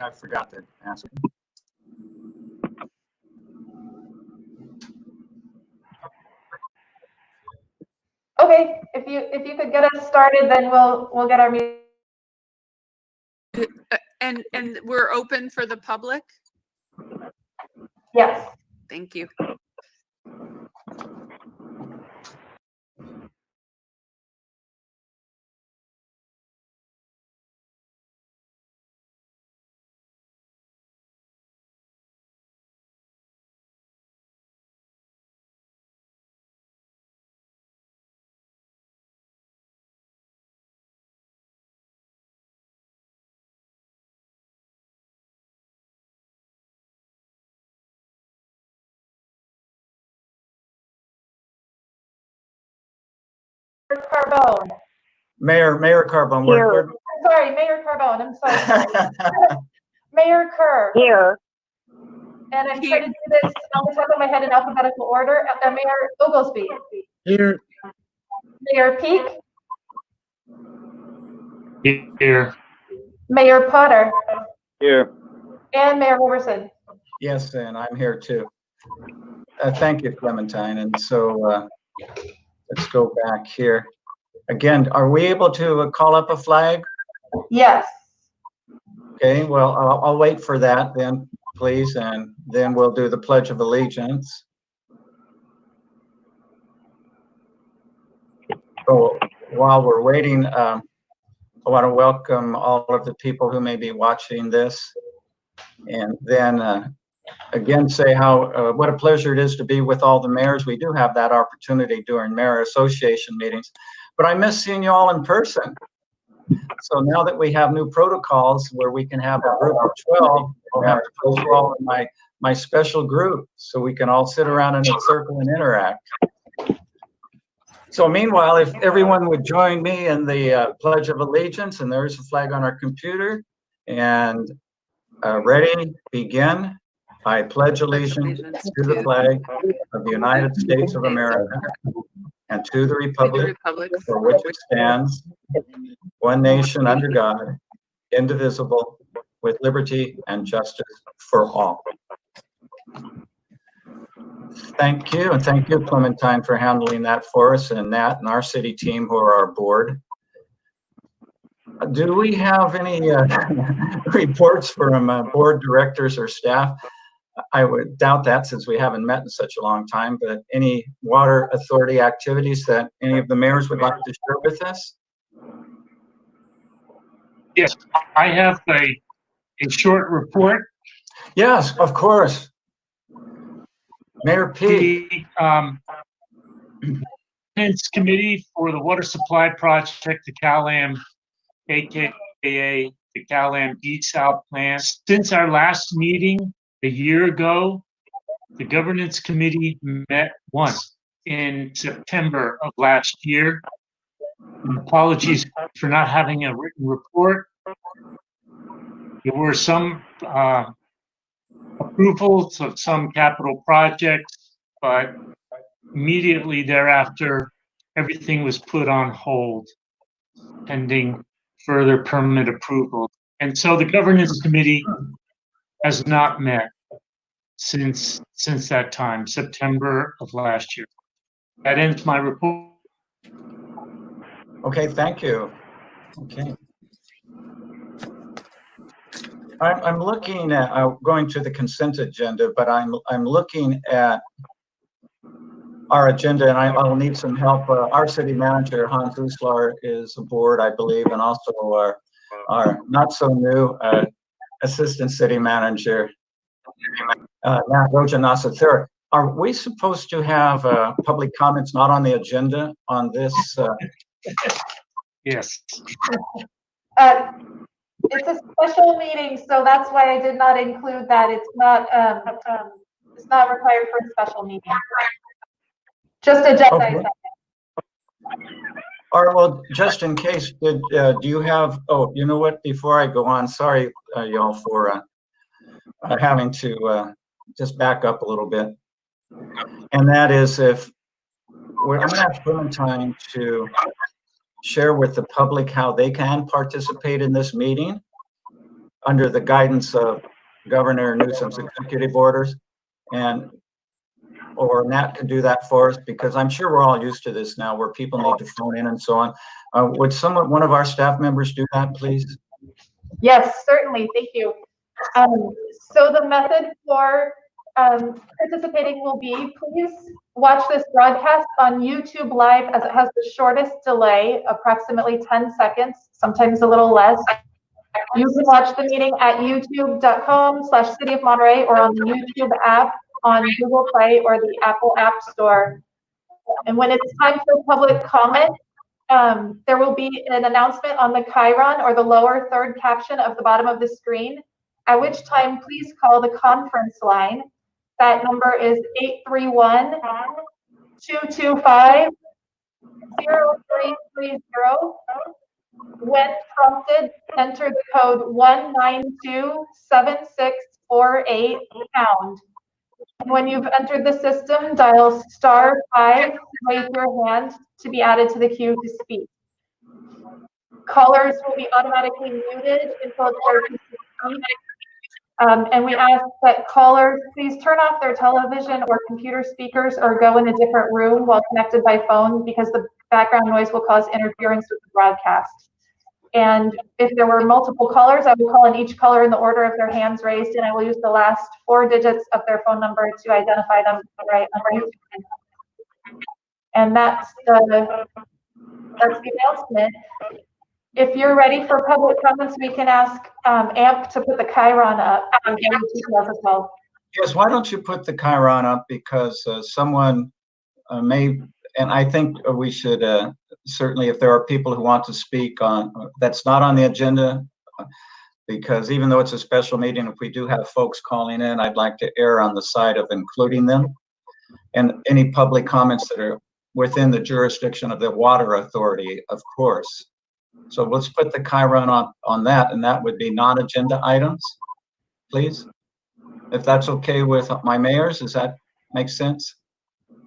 I forgot to ask. Okay, if you could get us started, then we'll get our meeting. And we're open for the public? Yes. Thank you. Carbone. Mayor Carbone. Sorry, Mayor Carbone. I'm sorry. Mayor Kerr. Here. And I'm trying to do this on the top of my head in alphabetical order. Mayor Oglesby. Here. Mayor Peak. Here. Mayor Potter. Here. And Mayor Roberson. Yes, and I'm here too. Thank you, Clementine. And so let's go back here. Again, are we able to call up a flag? Yes. Okay, well, I'll wait for that then, please, and then we'll do the Pledge of Allegiance. So while we're waiting, I want to welcome all of the people who may be watching this, and then again say how what a pleasure it is to be with all the mayors. We do have that opportunity during mayor association meetings, but I miss seeing you all in person. So now that we have new protocols where we can have a group of 12, I'll have to put you all in my special group so we can all sit around in a circle and interact. So meanwhile, if everyone would join me in the Pledge of Allegiance, and there's a flag on our computer, and ready, begin. I pledge allegiance to the flag of the United States of America and to the republic for which it stands, one nation under God, indivisible, with liberty and justice for all. Thank you, and thank you, Clementine, for handling that for us, and Nat and our city team who are our board. Do we have any reports from board directors or staff? I would doubt that since we haven't met in such a long time, but any water authority activities that any of the mayors would like to share with us? Yes, I have a short report. Yes, of course. Mayor P. The Finance Committee for the Water Supply Project, the CalAm, aka the CalAm East South Plan. Since our last meeting a year ago, the Governance Committee met once in September of last year. Apologies for not having a written report. There were some approvals of some capital projects, but immediately thereafter, everything was put on hold pending further permit approval. And so the Governance Committee has not met since that time, September of last year. That ends my report. Okay, thank you. Okay. I'm looking at going to the consent agenda, but I'm looking at our agenda, and I'll need some help. Our city manager, Hans Uslar, is aboard, I believe, and also our not so new assistant city manager, Nat Rojanasa. Are we supposed to have public comments not on the agenda on this? Yes. It's a special meeting, so that's why I did not include that. It's not required for a special meeting. Just agenda. Okay. All right, well, just in case, do you have, oh, you know what, before I go on, sorry, y'all, for having to just back up a little bit. And that is I'm going to have Clementine to share with the public how they can participate in this meeting. under the guidance of Governor Newsom's executive orders. Or Nat can do that for us, because I'm sure we're all used to this now where people need to phone in and so on. Would one of our staff members do that, please? Yes, certainly. Thank you. So the method for participating will be, please watch this broadcast on YouTube Live, as it has the shortest delay, approximately 10 seconds, sometimes a little less. You can watch the meeting at youtube.com/City of Monterey, or on the YouTube app on Google Play or the Apple App Store. And when it's time for public comment, there will be an announcement on the chyron, or the lower third caption of the bottom of the screen, at which time please call the conference line. That number is 831-225-0330. When prompted, enter the code 1927648 pound. When you've entered the system, dial *5, raise your hand to be added to the queue to speak. Callers will be automatically muted until it's their turn to speak. And we ask that callers please turn off their television or computer speakers, or go in a different room while connected by phone, because the background noise will cause interference with the broadcast. And if there were multiple callers, I will call on each caller in the order of their hands raised, and I will use the last 4 digits of their phone number to identify them right under. And that's the announcement. If you're ready for public comments, we can ask AMP to put the chyron up and get the details as well. Yes, why don't you put the chyron up, because someone may, and I think we should certainly, if there are people who want to speak on that's not on the agenda, because even though it's a special meeting, if we do have folks calling in, I'd like to err on the side of including them, and any public comments that are within the jurisdiction of the Water Authority, of course. So let's put the chyron on that, and that would be non-agenda items, please, if that's okay with my mayors. Does that make sense?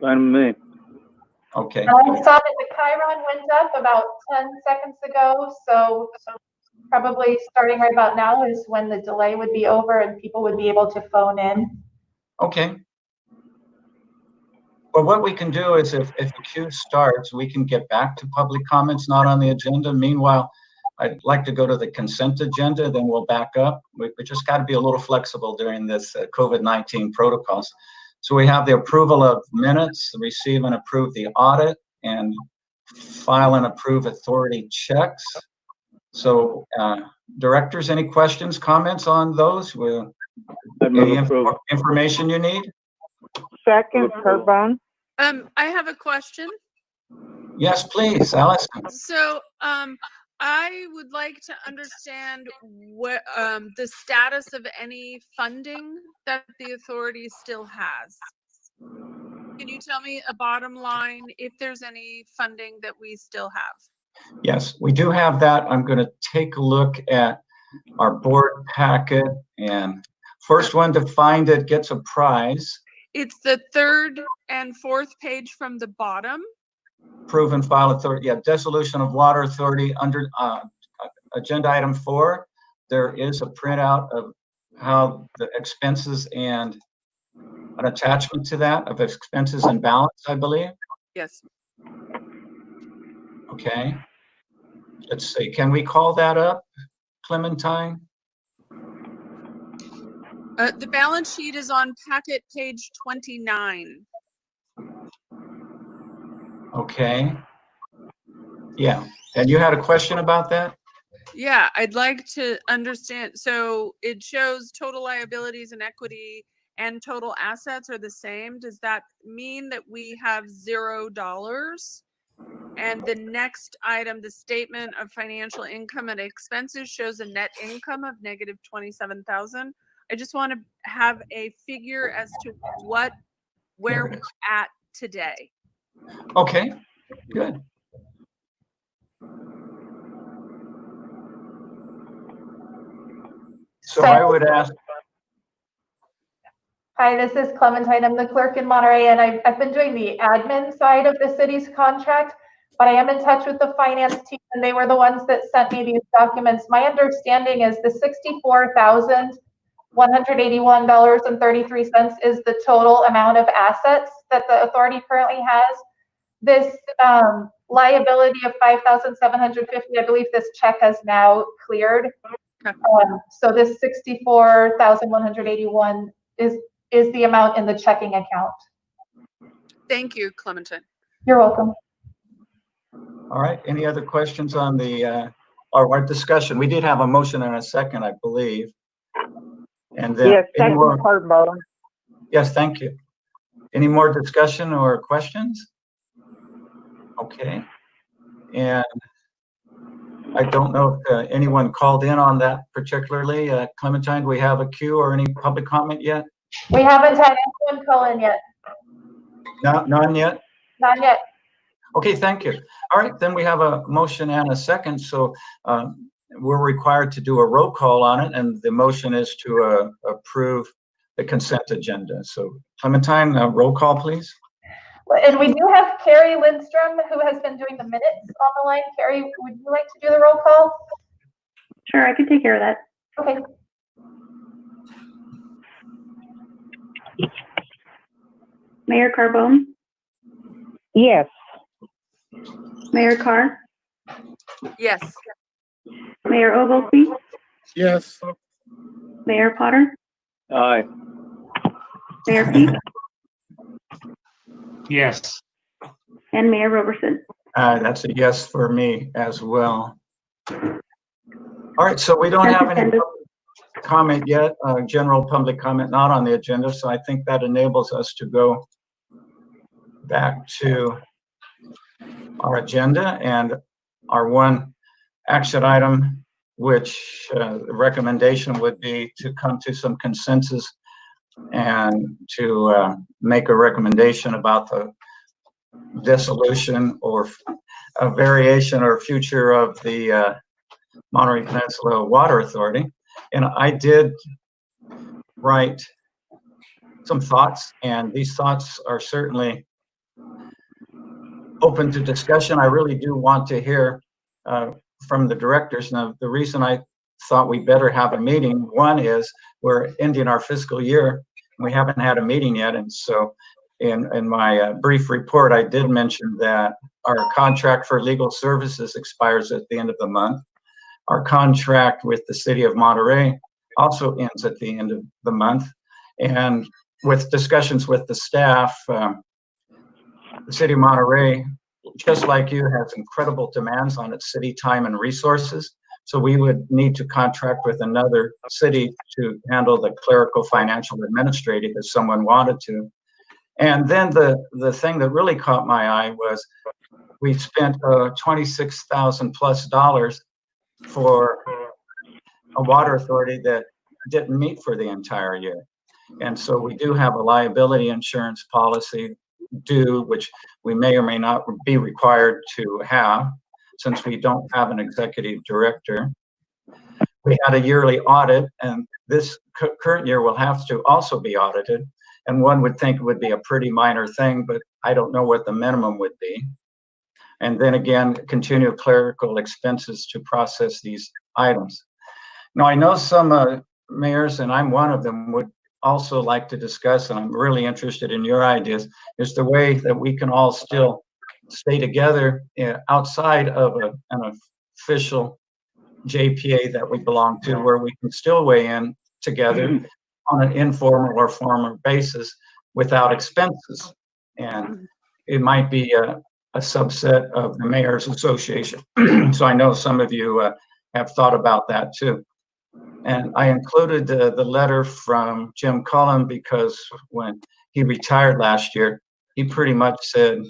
Fine with me. Okay. I saw that the chyron went up about 10 seconds ago, so probably starting right about now is when the delay would be over and people would be able to phone in. Okay. Well, what we can do is if the queue starts, we can get back to public comments not on the agenda. Meanwhile, I'd like to go to the consent agenda, then we'll back up. We just got to be a little flexible during this COVID-19 protocols. So we have the approval of minutes, receive and approve the audit, and file and approve authority checks. So directors, any questions, comments on those? Any information you need? Second, Carbone. I have a question. Yes, please, Allison. So, I would like to understand what the status of any funding that the authority still has. Can you tell me a bottom line if there's any funding that we still have? Yes, we do have that. I'm going to take a look at our board packet, and first one to find it gets a prize. It's the 3rd and 4th page from the bottom. Approve and file authority. Yeah, dissolution of water authority under agenda item 4. There is a printout of how the expenses and an attachment to that of expenses and balance, I believe. Yes. Okay. Let's see. Can we call that up, Clementine? The balance sheet is on packet page 29. Okay. Yeah. And you had a question about that? Yeah, I'd like to understand. So it shows total liabilities and equity and total assets are the same. Does that mean that we have $0? And the next item, the statement of financial income and expenses, shows a net income of negative 27,000. I just want to have a figure as to where we're at today. Okay, good. So I would ask. Hi, this is Clementine. I'm the clerk in Monterey, and I've been doing the admin side of the city's contract. but I am in touch with the finance team, and they were the ones that sent me these documents. My understanding is the $64,181.33 is the total amount of assets that the authority currently has. This liability of $5,750, I believe this check has now cleared. Okay. So this $64,181 is the amount in the checking account. Thank you, Clementine. You're welcome. All right, any other questions on the, our discussion? We did have a motion and a second, I believe. And then, Yes, any second more? Carbone. Yes, thank you. Any more discussion or questions? Okay. And I don't know if anyone called in on that particularly. Clementine, do we have a queue or any public comment yet? We haven't had anyone call in yet. No, none yet? Not yet. Okay, thank you. All right, then we have a motion and a second. So we're required to do a roll call on it, and the motion is to approve the consent agenda. So Clementine, roll call, please. And we do have Carrie Lindstrom, who has been doing the minutes on the line. Carrie, would you like to do the roll call? Sure, I can take care of that. Okay. Mayor Carbone, Yes. Mayor Carr, Yes. Mayor Oglesby, Yes. Mayor Potter, Aye. Mayor Peak, Yes. and Mayor Roberson. That's a yes for me as well. All right, so we don't Consent have any agenda. comment yet, general public comment not on the agenda, so I think that enables us to go back to our agenda and our one action item, which the recommendation would be to come to some consensus and to make a recommendation about the dissolution or a variation or future of the Monterey Peninsula Water Authority. And I did write some thoughts, and these thoughts are certainly open to discussion. I really do want to hear from the directors. Now, the reason I thought we better have a meeting, one is we're ending our fiscal year. We haven't had a meeting yet, and so in my brief report, I did mention that our contract for legal services expires at the end of the month. Our contract with the city of Monterey also ends at the end of the month. And with discussions with the staff, the city of Monterey, just like you, has incredible demands on its city time and resources. So we would need to contract with another city to handle the clerical, financial, administrative if someone wanted to. And then the thing that really caught my eye was we spent $26,000+ for a water authority that didn't meet for the entire year. And so we do have a liability insurance policy due, which we may or may not be required to have since we don't have an executive director. We had a yearly audit, and this current year will have to also be audited. And one would think it would be a pretty minor thing, but I don't know what the minimum would be. And then again, continue clerical expenses to process these items. Now, I know some mayors, and I'm one of them, would also like to discuss, and I'm really interested in your ideas, is the way that we can all still stay together outside of an official JPA that we belong to, where we can still weigh in together on an informal or formal basis without expenses. And it might be a subset of the Mayor's Association. So I know some of you have thought about that too. And I included the letter from Jim Cullen because when he retired last year, he pretty much said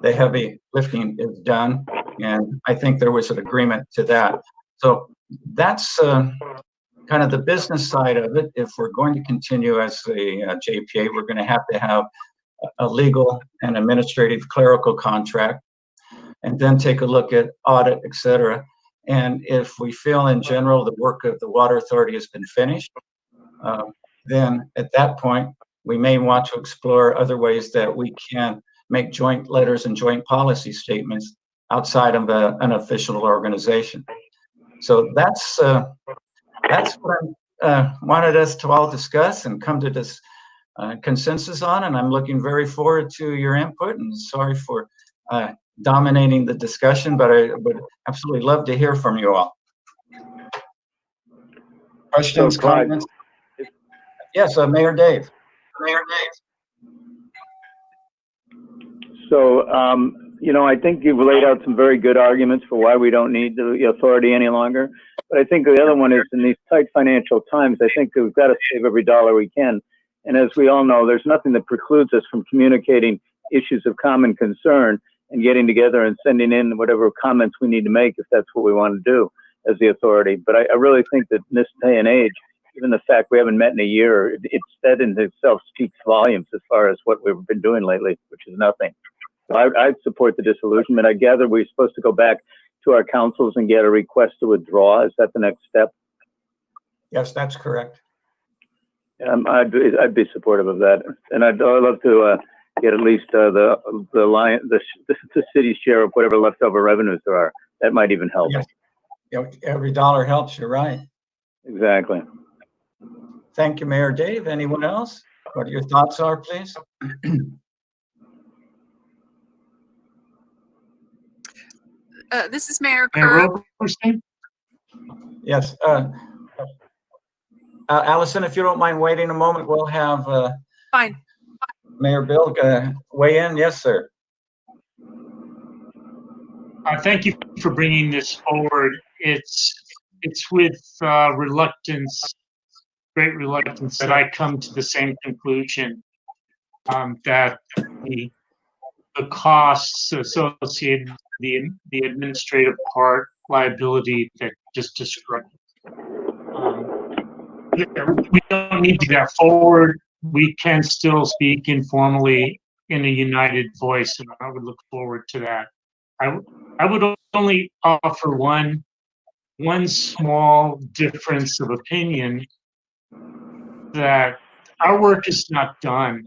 the heavy lifting is done. And I think there was an agreement to that. So that's kind of the business side of it. If we're going to continue as a JPA, we're going to have a legal and administrative clerical contract, and then take a look at audit, et cetera. And if we feel in general the work of the Water Authority has been finished, then at that point, we may want to explore other ways that we can make joint letters and joint policy statements outside of an official organization. So that's what I wanted us to all discuss and come to this consensus on, and I'm looking very forward to your input, and sorry for dominating the discussion, but I would absolutely love to hear from you all. Questions, Clyde, comments? Yes, Mayor Dave. So, I think you've laid out some very good arguments for why we don't need the authority any longer. But I think the other one is, in these tight financial times, I think we've got to save every dollar we can. And as we all know, there's nothing that precludes us from communicating issues of common concern and getting together and sending in whatever comments we need to make if that's what we want to do as the authority. But I really think that in this day and age, even the fact we haven't met in a year, that in itself speaks volumes as far as what we've been doing lately, which is nothing. So I'd support the disillusionment. I gather we're supposed to go back to our councils and get a request to withdraw. Is that the next step? Yes, that's correct. I'd be supportive of that, and I'd love to get at least the city's share of whatever leftover revenues there are. That might even help. Yes. Every dollar helps. You're right. Exactly. Thank you, Mayor Dave. Anyone else? What your thoughts are, please? This is Mayor Mayor Kerr. Roberson? Yes. Allison, if you don't mind waiting a moment, we'll have Fine. Mayor Bill weigh in. Yes, sir. Thank you for bringing this forward. It's with reluctance, great reluctance, that I come to the same conclusion, that the costs associated with the administrative part, liability that just described. We don't need to go forward. We can still speak informally in a united voice, and I would look forward to that. I would only offer one small difference of opinion, that our work is not done,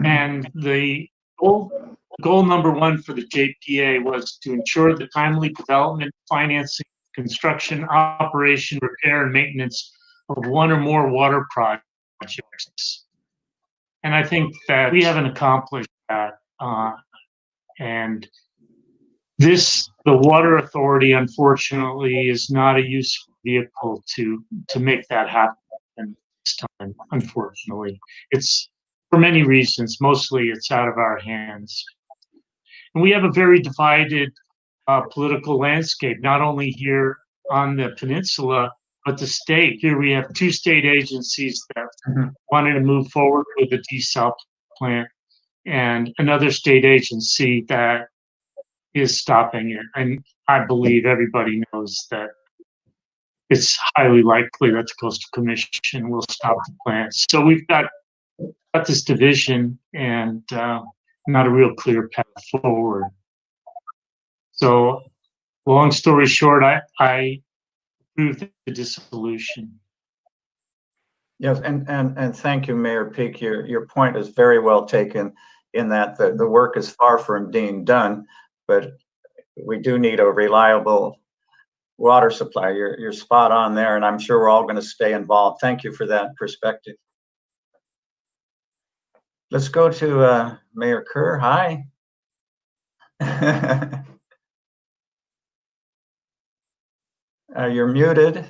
and the goal number one for the JPA was to ensure the timely development, financing, construction, operation, repair, and maintenance of one or more water projects. And I think that we haven't accomplished that. And the Water Authority, unfortunately, is not a useful vehicle to make that happen this time, unfortunately. It's for many reasons. Mostly it's out of our hands. And we have a very divided political landscape, not only here on the peninsula, but the state. Here we have two state agencies that wanted to move forward with the desal plant, and another state agency that is stopping it. And I believe everybody knows that it's highly likely that the Coastal Commission will stop the plant. So we've got this division and not a real clear path forward. So long story short, I approve the dissolution. Yes, and thank you, Mayor Peak. Your point is very well taken, in that the work is far from being done, but we do need a reliable water supply. You're spot on there, and I'm sure we're all going to stay involved. Thank you for that perspective. Let's go to Mayor Kerr. Hi. You're muted.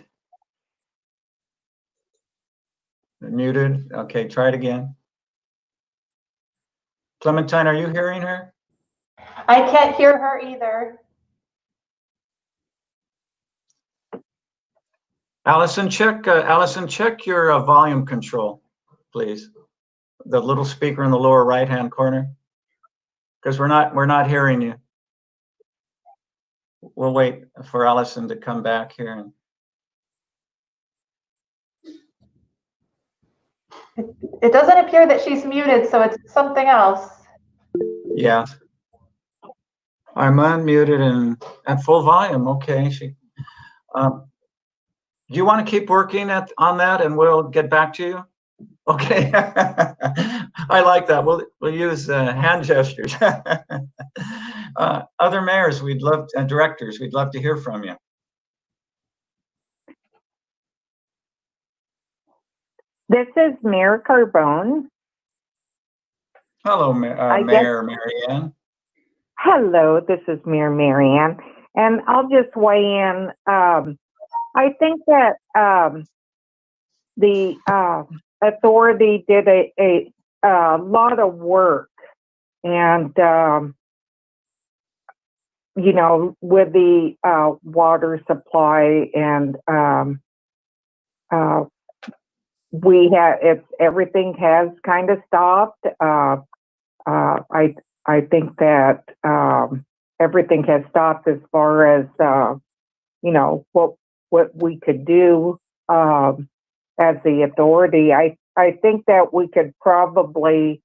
Muted. Okay, try it again. Clementine, are you hearing her? I can't hear her either. Allison, check your volume control, please. The little speaker in the lower right-hand corner, because we're not hearing you. We'll wait for Allison to come back here. It doesn't appear that she's muted, so it's something else. Yeah. I'm unmuted and at full volume. Okay. Do you want to keep working on that, and we'll get back to you? Okay. I like that. We'll use hand gestures. Other mayors, directors, we'd love to hear from you. This is Mayor Carbone. Hello, I guess- Mayor Marianne. Hello, this is Mayor Marianne, and I'll just weigh in. I think that the authority did a lot of work, and you know, with the water supply, and everything has kind of stopped. I think that everything has stopped as far as you know, what we could do as the authority. I think that we could probably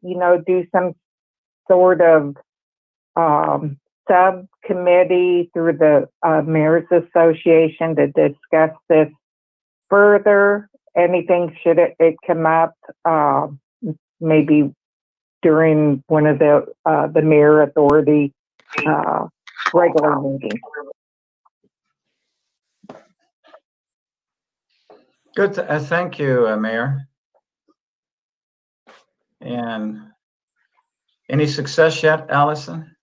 you know, do some sort of subcommittee through the Mayor's Association to discuss this further. Anything should it come up, maybe during one of the Mayor Authority regular meetings. Good. Thank you, Mayor. And any success yet, Allison?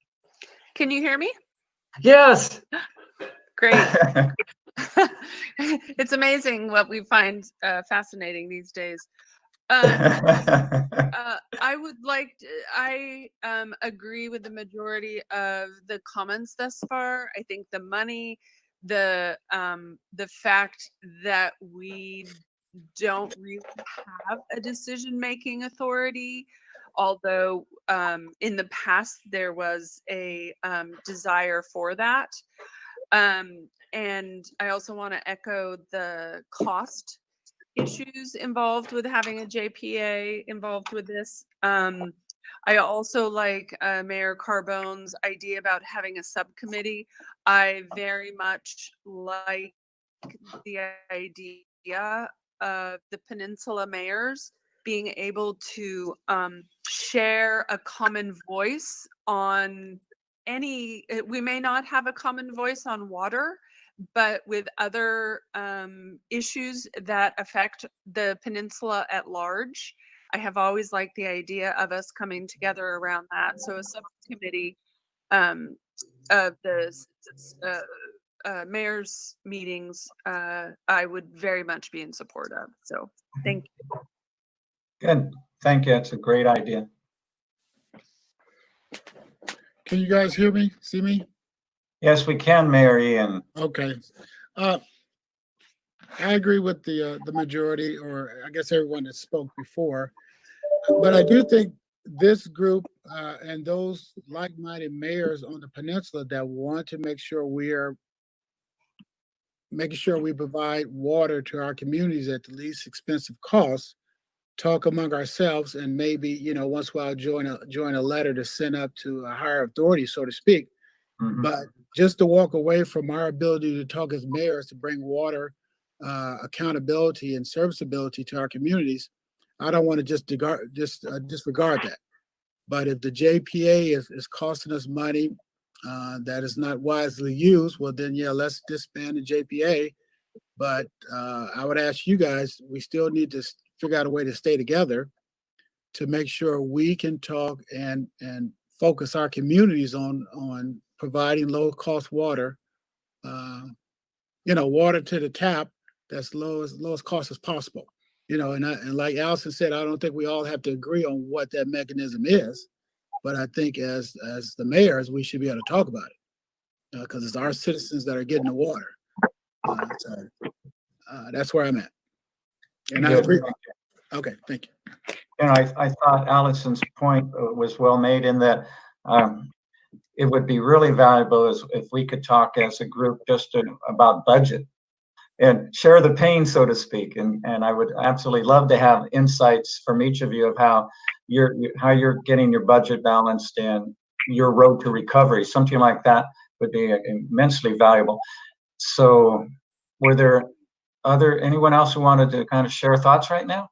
Can you hear me? Yes. Great. It's amazing what we find fascinating these days. I would like to, I agree with the majority of the comments thus far. I think the money, the fact that we don't really have a decision-making authority, although in the past there was a desire for that. And I also want to echo the cost issues involved with having a JPA involved with this. I also like Mayor Carbone's idea about having a subcommittee. I very much like the idea of the peninsula mayors being able to share a common voice on any, we may not have a common voice on water, but with other issues that affect the peninsula at large. I have always liked the idea of us coming together around that. So a subcommittee of the mayor's meetings, I would very much be in support of. So thank you. Good. Thank you. It's a great idea. Can you guys hear me, see me? Yes, we can, Mayor Ian. Okay. I agree with the majority, or I guess everyone that spoke before. But I do think this group and those like-minded mayors on the peninsula that want to make sure we are making sure we provide water to our communities at the least expensive cost, talk among ourselves, and maybe, you know, once in a while join a letter to send up to a higher authority, so to speak. Mhm. But just to walk away from our ability to talk as mayors to bring water accountability and serviceability to our communities, I don't want to just disregard that. But if the JPA is costing us money that is not wisely used, well then yeah, let's disband the JPA. But I would ask you guys, we still need to figure out a way to stay together to make sure we can talk and focus our communities on providing low cost water, you know, water to the tap that's lowest cost as possible. You know, and like Allison said, I don't think we all have to agree on what that mechanism is, but I think as the mayors, we should be able to talk about it because it's our citizens that are getting the water. So that's where I'm at. And I agree. Okay, thank you. You know, I thought Allison's point was well made in that it would be really valuable if we could talk as a group just about budget and share the pain, so to speak. And I would absolutely love to have insights from each of you of how you're getting your budget balanced and your road to recovery. Something like that would be immensely valuable. So were there anyone else who wanted to kind of share thoughts right now?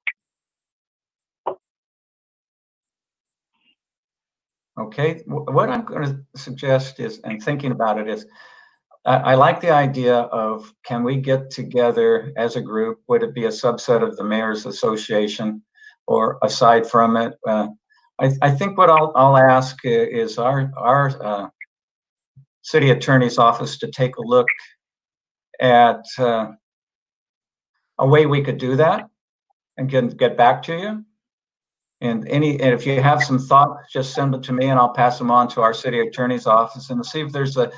Okay, what I'm going to suggest is, and thinking about it is, I like the idea of, can we get together as a group? Would it be a subset of the Mayor's Association, or aside from it? I think what I'll ask is our city attorney's office to take a look at a way we could do that, and get back to you. And if you have some thoughts, just send it to me, and I'll pass them on to our city attorney's office and see if there's a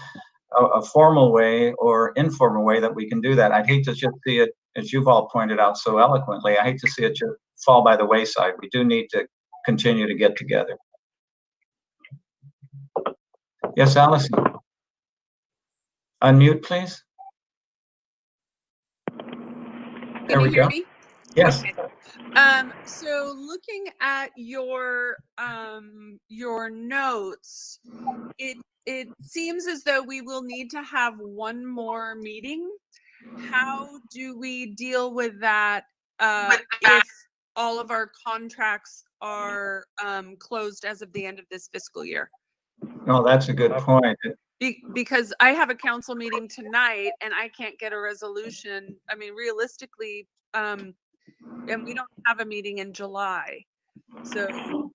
formal way or informal way that we can do that. I'd hate to just see it, as you've all pointed out so eloquently, I hate to see it just fall by the wayside. We do need to continue to get together. Yes, Allison. Unmute, please. There Can we you hear go. me? Yes. Okay. So looking at your notes, it seems as though we will need to have one more meeting. How do we deal with that if all of our contracts are closed as of the end of this fiscal year? No, that's a good point. Because I have a council meeting tonight and I can't get a resolution. I mean, realistically, and we don't have a meeting in July. So,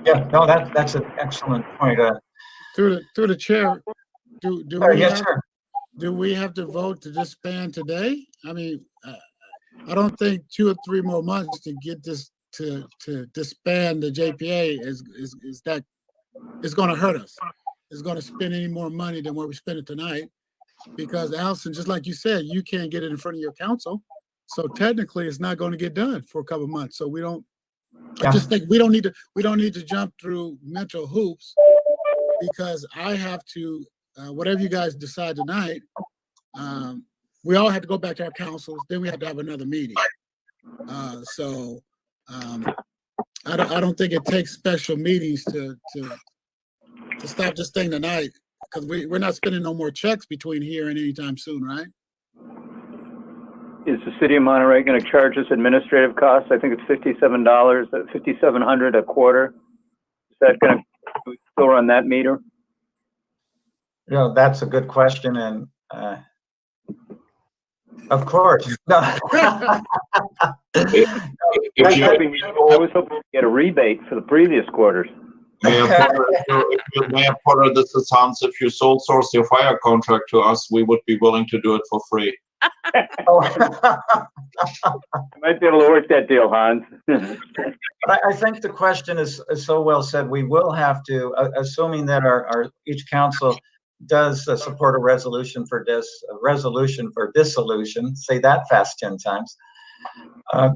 Yeah, no, that's an excellent point. Through the chair, Yes, sir. do we have to vote to disband today? I mean, I don't think 2 or 3 more months to get this to disband the JPA is going to hurt us. It's going to spend any more money than what we're spending tonight, because Allison, just like you said, you can't get it in front of your council, so technically it's not going to get done for a couple of months. So we don't. I just think we don't need to jump through mental hoops, because I have to, whatever you guys decide tonight, we all have to go back to our councils, then we have to have another meeting. I don't think it takes special meetings to stop this thing tonight, because we're not spending no more checks between here and anytime soon, right? Is the city of Monterey going to charge us administrative costs? I think it's $57, $5,700 a quarter. Is that going to still run that meter? You know, that's a good question, and of course. I was hoping to get a rebate for the previous quarters. Mayor Potter, this is Hans. If you sole source your fire contract to us, we would be willing to do it for free. I might be able to work that deal, Hans. But I think the question is so well said. We will have to, assuming that our each council does support a resolution for dissolution, say that fast 10 times,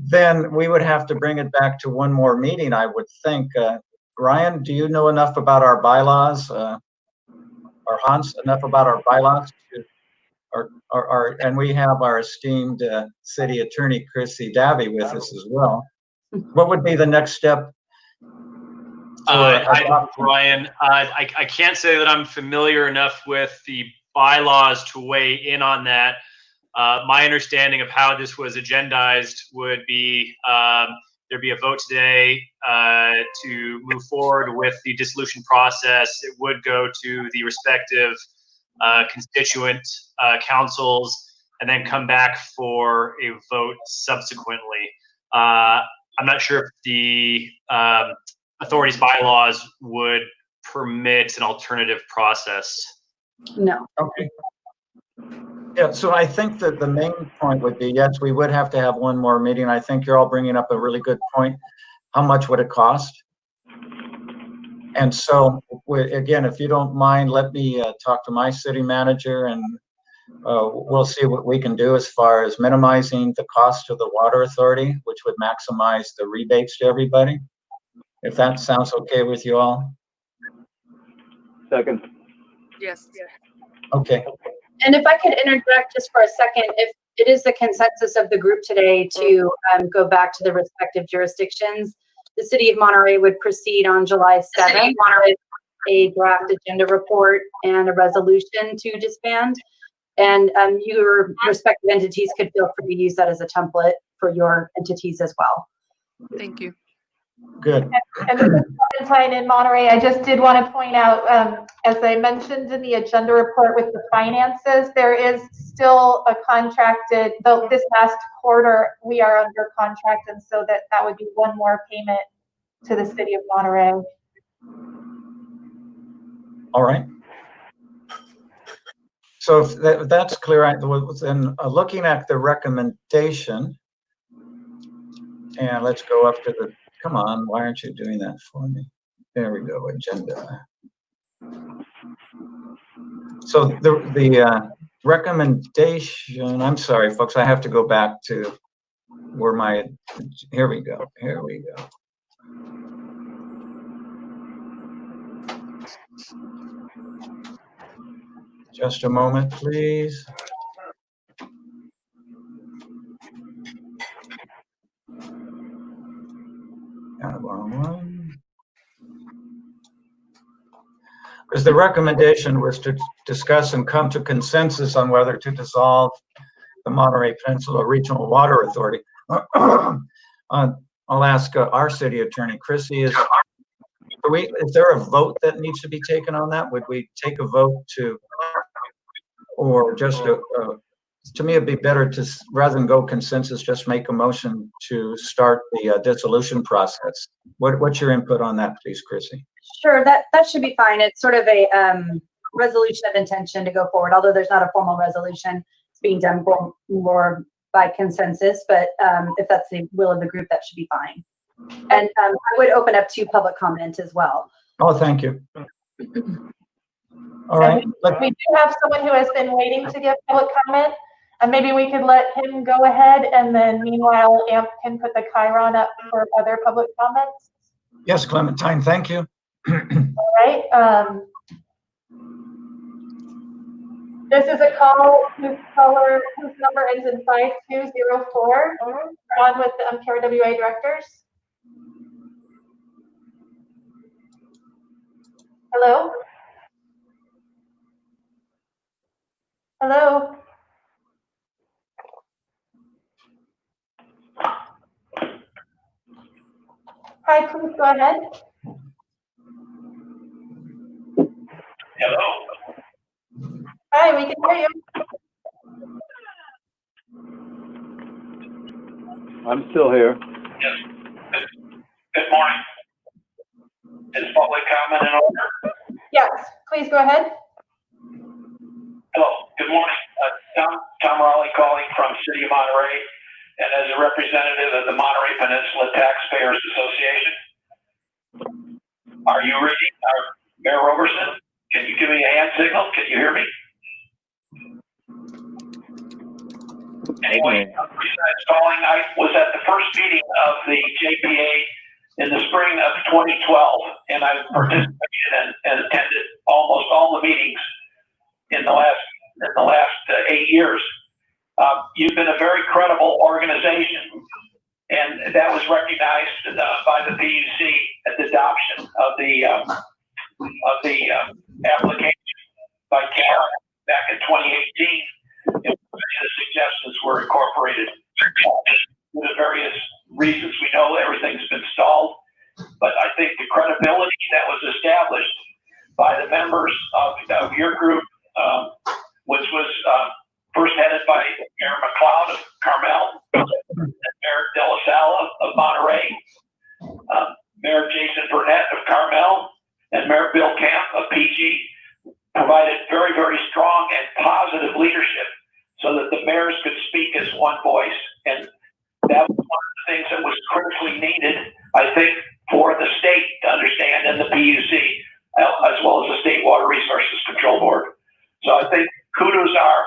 then we would have to bring it back to one more meeting, I would think. Ryan, do you know enough about our bylaws, or Hans, enough about our bylaws? And we have our esteemed city attorney, Chrissy Davy, with us as well. What would be the next step? Ryan, I can't say that I'm familiar enough with the bylaws to weigh in on that. My understanding of how this was agendized would be there'd be a vote today to move forward with the dissolution process. It would go to the respective constituent councils and then come back for a vote subsequently. I'm not sure if the authority's bylaws would permit an alternative process. No. Okay. Yeah, so I think that the main point would be, yes, we would have to have one more meeting. I think you're all bringing up a really good point. How much would it cost? And so, again, if you don't mind, let me talk to my city manager, and we'll see what we can do as far as minimizing the cost to the water authority, which would maximize the rebates to everybody. If that sounds okay with you all. Second. yes. Okay. And if I could interject just for a second, if it is the consensus of the group today to go back to the respective jurisdictions, the city of Monterey would proceed on July 7th a draft agenda report and a resolution to disband. And your respective entities could feel free to use that as a template for your entities as well. Thank you. Good. And this is Clementine in Monterey. I just did want to point out, as I mentioned in the agenda report with the finances, there is still a contracted, though this last quarter we are under contract, and so that would be one more payment to the city of Monterey. All right. So if that's clear, then looking at the recommendation, and let's go up to the, come on, why aren't you doing that for me? There we go, agenda. So the recommendation, I'm sorry, folks, I have to go back to where my, here we go. Just a moment, please. Wrong one. Because the recommendation was to discuss and come to consensus on whether to dissolve the Monterey Peninsula Regional Water Authority. I'll ask our city attorney, Chrissy, is there a vote that needs to be taken on that? Would we take a vote to, or just to me, it'd be better to, rather than go consensus, just make a motion to start the dissolution process. What's your input on that, please, Chrissy? Sure, that should be fine. It's sort of a resolution of intention to go forward, although there's not a formal resolution. It's being done more by consensus, but if that's the will of the group, that should be fine. And I would open up to public comment as well. Oh, thank you. All right. We do have someone who has been waiting to give public comment, and maybe we could let him go ahead, and then meanwhile, AMP can put the chyron up for other public comments. Yes, Clementine, thank you. All right. This is a call whose number ends in 5204, on with the KRWA directors. Hello? Hello? Hi, please go ahead. Hello. Hi, we can hear you. I'm still here. Yes. Good morning. Is public comment in order? Yes, please go ahead. Hello. Good morning. Tom Raleigh calling from City of Monterey, and as a representative of the Monterey Peninsula Taxpayers Association. Are you reading, Mayor Roberson? Can you give me a hand signal? Can you hear me? Anyway, the reason I was calling, I was at the first meeting of the JPA in the spring of 2012, and I participated and attended almost all the meetings in the last 8 years. You've been a very credible organization, and that was recognized by the PUC at the adoption of the application by CAL back in 2018. And the suggestions were incorporated. For the various reasons, we know everything's been stalled, but I think the credibility that was established by the members of your group, which was first headed by Mayor McLeod of Carmel, Mayor De La Sala of Monterey, Mayor Jason Burnett of Carmel, and Mayor Bill Camp of PG, provided very, very strong and positive leadership so that the mayors could speak as one voice. And that was one of the things that was critically needed, I think, for the state to understand, and the PUC, as well as the State Water Resources Control Board. So I think kudos are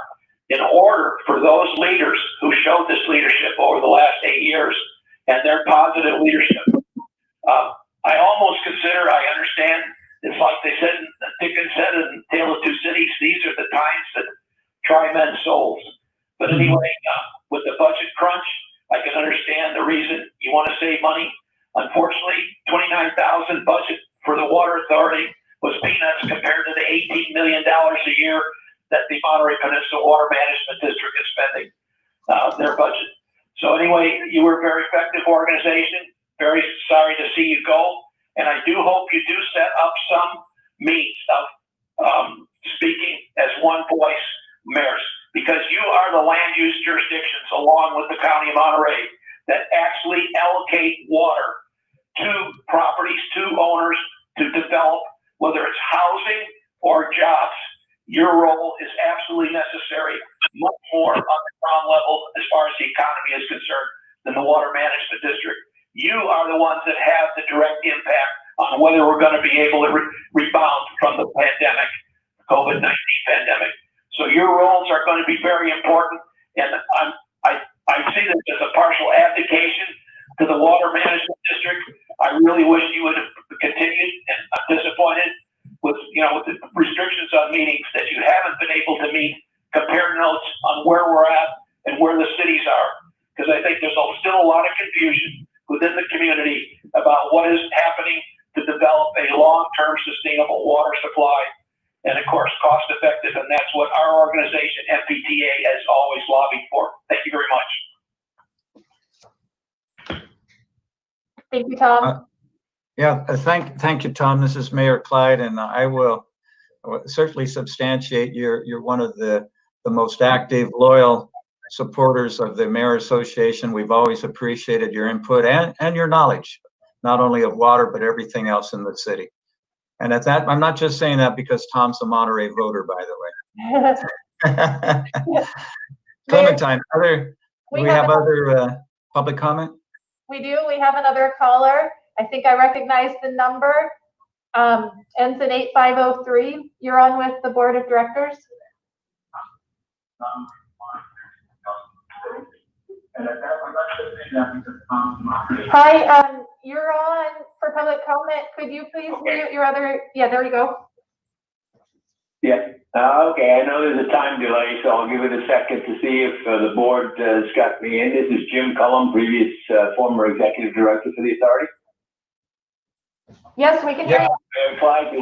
in order for those leaders who showed this leadership over the last 8 years and their positive leadership. I almost consider, I understand, it's like they said, Dickens said in Tale of Two Cities, these are the times that try men's souls. But anyway, with the budget crunch, I can understand the reason you want to save money. Unfortunately, $29,000 budget for the water authority was paid $18 million a year that the Monterey Peninsula Water Management District is spending their budget. So anyway, you were a very effective organization. Very sorry to see you go. And I do hope you do set up some means of speaking as one voice, mayors, because you are the land use jurisdictions, along with the County of Monterey, that actually allocate water to properties, to owners, to develop, whether it's housing or jobs. Your role is absolutely necessary, much more on the ground level as far as the economy is concerned than the Water Management District. You are the ones that have the direct impact on whether we're going to be able to rebound from the pandemic, COVID-19 pandemic. So your roles are going to be very important, and I see this as a partial abdication to the Water Management District. I really wish you would have continued, and I'm disappointed with the restrictions on meetings that you haven't been able to meet, compare notes on where we're at and where the cities are, because I think there's still a lot of confusion within the community about what is happening to develop a long-term sustainable water supply, and of course cost effective, and that's what our organization MPTA has always lobbied for. Thank you very much. Thank you, Tom. Thank you, Tom. This is Mayor Clyde, and I will certainly substantiate you're one of the most active, loyal supporters of the Mayor Association. We've always appreciated your input and your knowledge, not only of water, but everything else in the city. And at that, I'm not just saying that because Tom's a Monterey voter, by the way. Clementine, do we have other public comment? We do. We have another caller. I think I recognize the number. Ends in 8503. You're on with the board of directors. Hi, you're on for public comment. Could you please mute your other? Yeah, there you go. Yeah. Okay. I know there's a time delay, so I'll give it a second to see if the board has got me in. This is Jim Cullum, previous former executive director for the authority. Yes, we can hear you. Mayor Clyde,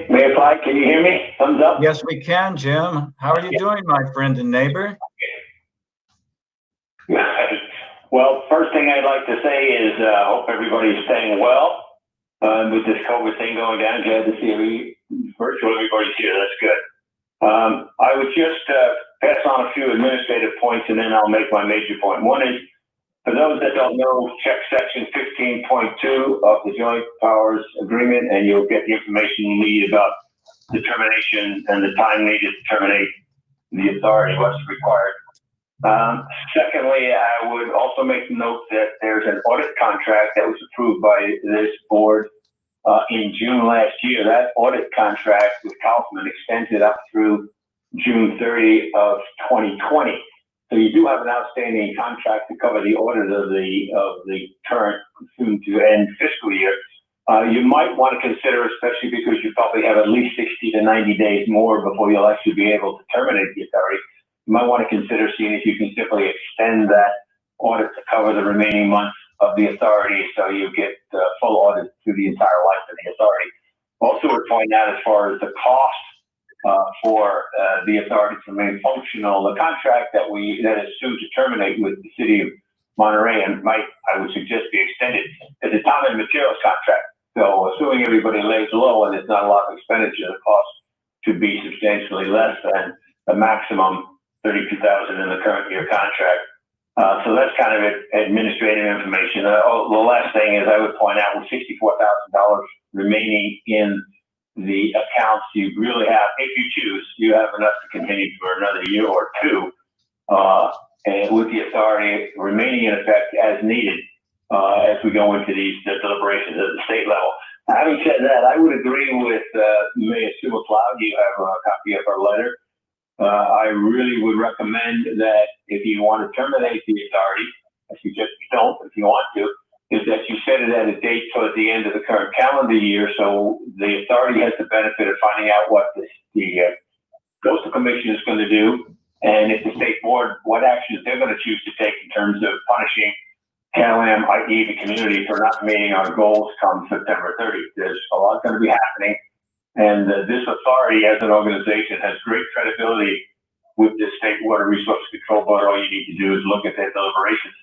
Mayor Clyde, can you hear me? Thumbs up. Yes, we can, Jim. How are you doing, my friend and neighbor? Well, first thing I'd like to say is hope everybody's staying well with this COVID thing going down. Glad to see virtually everybody's here. That's good. I would just pass on a few administrative points, and then I'll make my major point. One is, for those that don't know, check section 15.2 of the Joint Powers Agreement, and you'll get the information you need about determination and the time needed to terminate the authority, what's required. Secondly, I would also make note that there's an audit contract that was approved by this board in June last year. That audit contract with Kaufman extended up through June 30 of 2020. So you do have an outstanding contract to cover the audit of the current soon to end fiscal year. You might want to consider, especially because you probably have at least 60 to 90 days more before you'll actually be able to terminate the authority. You might want to consider seeing if you can simply extend that audit to cover the remaining months of the authority, so you get full audit through the entire life of the authority. Also would point out, as far as the cost for the authority to remain functional, the contract that is soon to terminate with the city of Monterey, and I would suggest be extended, is a time and materials contract. So assuming everybody lays low and there's not a lot of expenditure, the cost could be substantially less than the maximum $32,000 in the current year contract. So that's kind of administrative information. The last thing is, I would point out, with $64,000 remaining in the accounts, you really have, if you choose, you have enough to continue for another year or two, and with the authority remaining in effect as needed as we go into these deliberations at the state level. Having said that, I would agree with Mayor Sue McLeod. You have a copy of her letter. I really would recommend that if you want to terminate the authority, I suggest you don't if you want to, is that you set it at a date towards the end of the current calendar year, so the authority has the benefit of finding out what the Coastal Commission is going to do, and if the state board, what actions they're going to choose to take in terms of punishing KLM, i.e. the community, for not meeting our goals come September 30th. There's a lot going to be happening, And this authority as an organization has great credibility with the State Water Resources Control Board. All you need to do is look at their deliberations.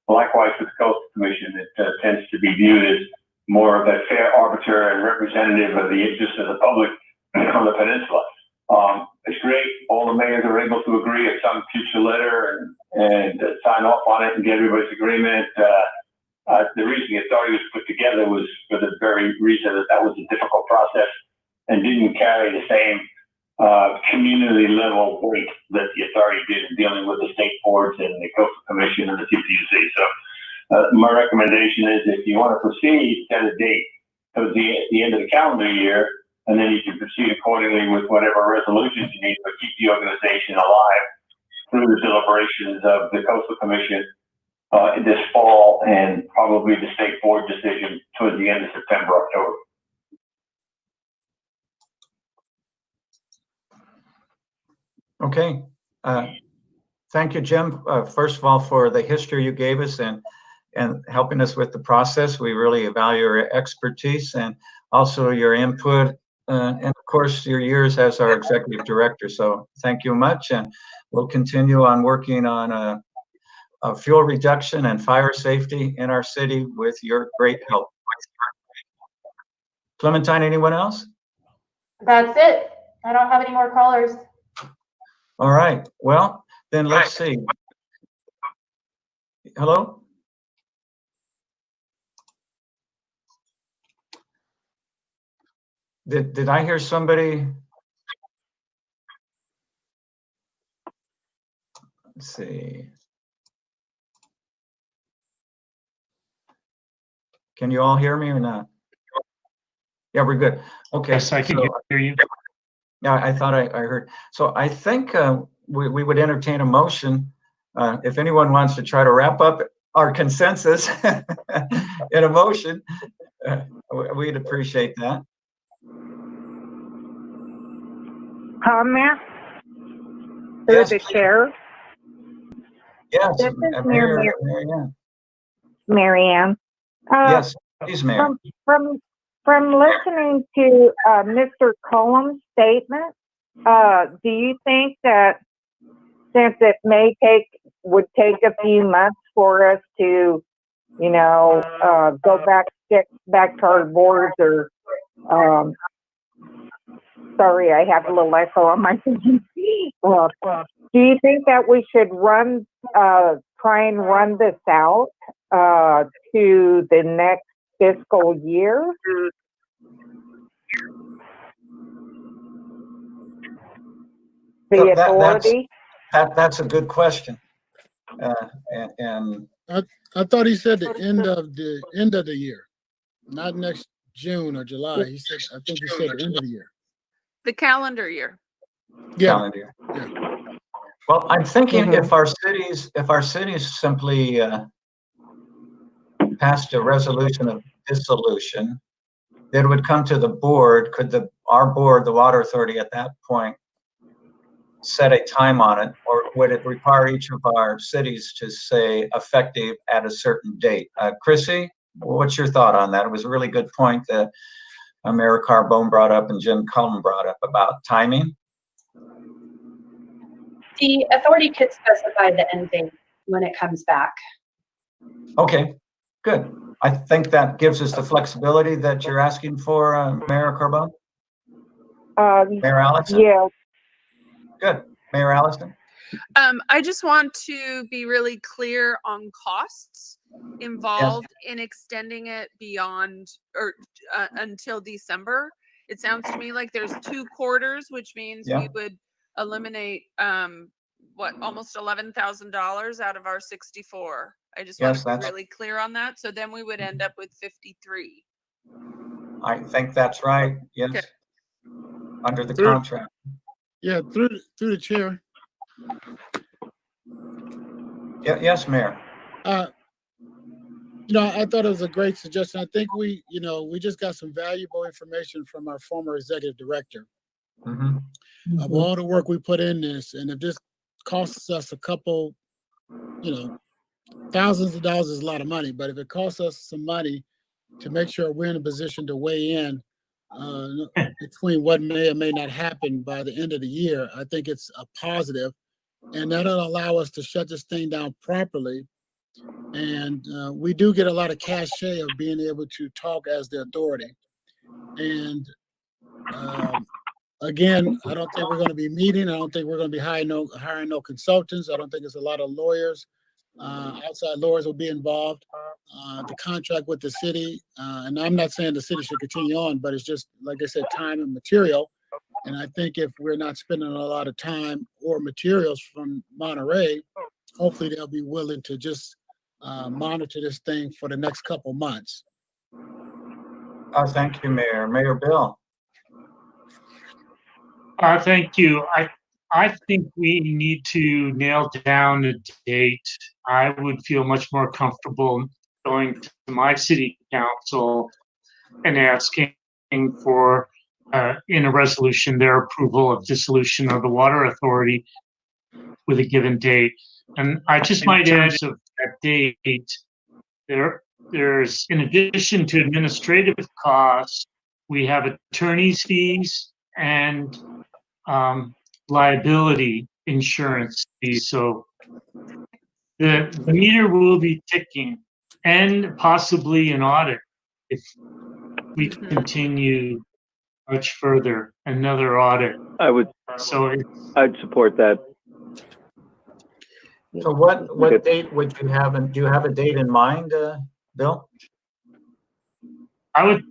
Likewise with the Coastal Commission, it tends to be viewed as more of a fair arbiter and representative of the interests of the public on the peninsula. It's great. All the mayors are able to agree at some future letter and sign off on it and get everybody's agreement. The reason the authority was put together was for the very reason that was a difficult process and didn't carry the same community level weight that the authority did in dealing with the state boards and the Coastal Commission and the TPUC. So my recommendation is if you want to proceed, set a date towards the end of the calendar year, and then you can proceed accordingly with whatever resolutions you need, but keep the organization alive through the deliberations of the Coastal Commission this fall and probably the state board decision towards the end of September, October. Okay. Thank you, Jim. First of all, for the history you gave us and helping us with the process. We really value your expertise and also your input and of course your years as our executive director. So thank you much, and we'll continue on working on fuel reduction and fire safety in our city with your great help. Clementine, anyone else? That's it. I don't have any more callers. All right. Well, then let's see. Hello? Did I hear somebody? Let's see. Can you all hear me or not? Yeah, we're good. Okay. Yes, I can hear you. Yeah, I thought I heard. So I think we would entertain a motion if anyone wants to try to wrap up our consensus in a motion. We'd appreciate that. Comment through Yes, the please. chair. Yes, This is Mary Ann. Mary Ann. Yes, please, Mayor. From listening to Mr. Cullum's statement, do you think that since it would take a few months for us to, go back to our boards or, sorry, I have a little echo on my phone. Do you think that we should try and run this out to the next fiscal year? The authority? That's a good question. And I thought he said the end of the year, not next June or July. I think he said the end of the year. The calendar year. Yeah. calendar year. Well, I'm thinking if our cities simply passed a resolution of dissolution, then it would come to the board. Could our board, the water authority at that point, set a time on it, or would it require each of our cities to say effective at a certain date? Chrissy, what's your thought on that? It was a really good point that Mayor Carbone brought up and Jim Cullum brought up about timing. The authority could specify the end date when it comes back. Okay, good. I think that gives us the flexibility that you're asking for, Mayor Carbone. Mayor Allison? Yeah. Good. Mayor Allison? I just want to be really clear on costs involved in extending it beyond or until December. It sounds to me like there's 2 quarters, which means we would eliminate almost $11,000 out of our 64. I just want to be really clear on that. So then we would end up with 53. I think that's right. Yes. Okay. Under the contract. Yeah, through the chair. Yeah, yes, Mayor. I thought it was a great suggestion. I think we just got some valuable information from our former executive director of all the work we put in this. And if this costs us a couple, thousands of dollars is a lot of money, but if it costs us some money to make sure we're in a position to weigh in between what may or may not happen by the end of the year, I think it's a positive, and that'll allow us to shut this thing down properly. And we do get a lot of cachet of being able to talk as the authority. And again, I don't think we're going to be meeting. I don't think we're going to be hiring no consultants. I don't think it's a lot of lawyers. Outside lawyers will be involved. The contract with the city, and I'm not saying the city should continue on, but it's just, like I said, time and material. And I think if we're not spending a lot of time or materials from Monterey, hopefully they'll be willing to just monitor this thing for the next couple months. Thank you, Mayor. Mayor Bill. Thank you. I think we need to nail down a date. I would feel much more comfortable going to my city council and asking for, in a resolution, their approval of dissolution of the water authority with a given date. And I just might add of that date, there's, in addition to administrative costs, we have attorney's fees and liability insurance fees. So the meter will be ticking, and possibly an audit if we continue much further, another audit. I'd support that. So what date would you have, and do you have a date in mind, Bill? I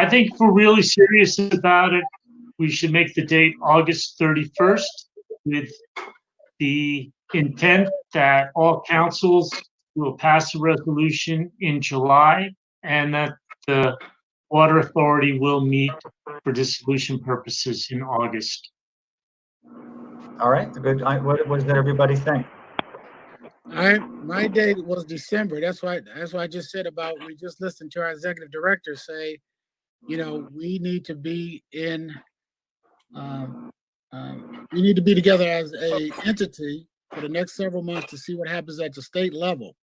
think if we're really serious about it, we should make the date August 31st with the intent that all councils will pass a resolution in July, and that the water authority will meet for dissolution purposes in August. All right, good. What does everybody think? My date was December. That's why I just said about, we just listened to our executive director say, you know, we need to be in, we need to be together as a entity for the next several months to see what happens at the state level.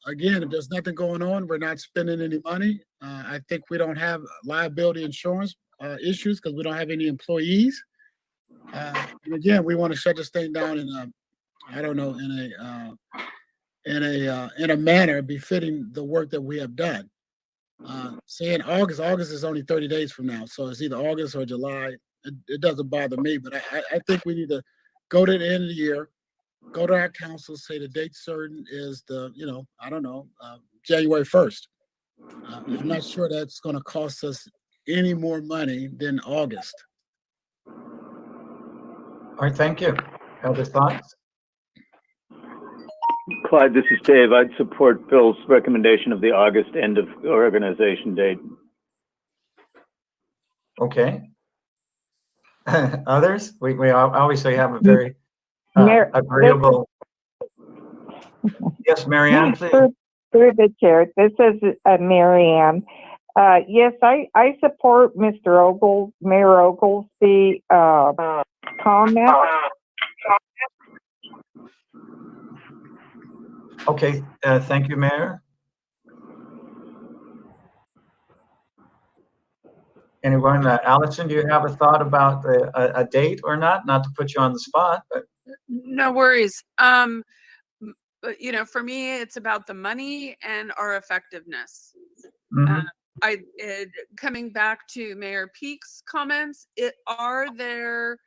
Again, if there's nothing going on, we're not spending any money. I think we don't have liability insurance issues because we don't have any employees. And again, we want to shut this thing down in a, I don't know, in a manner befitting the work that we have done. Saying August is only 30 days from now, so it's either August or July. It doesn't bother me, but I think we need to go to the end of the year, go to our council, say the date certain is the, you know, I don't know, January 1st. I'm not sure that's going to cost us any more money than August. All right, thank you. Other thoughts? Clyde, this is Dave. I'd support Bill's recommendation of the August end of organization date. Okay. Others? We obviously have a very agreeable. Yes, Marianne, please. Through the chair, this is Marianne. Yes, I support Mr. Mayor Oglesby comment. Okay, thank you, Mayor. Anyone, Allison, do you have a thought about a date or not? Not to put you on the spot, but. No worries. But, you know, for me, it's about the money and our effectiveness. Coming back to Mayor Peak's comments, are there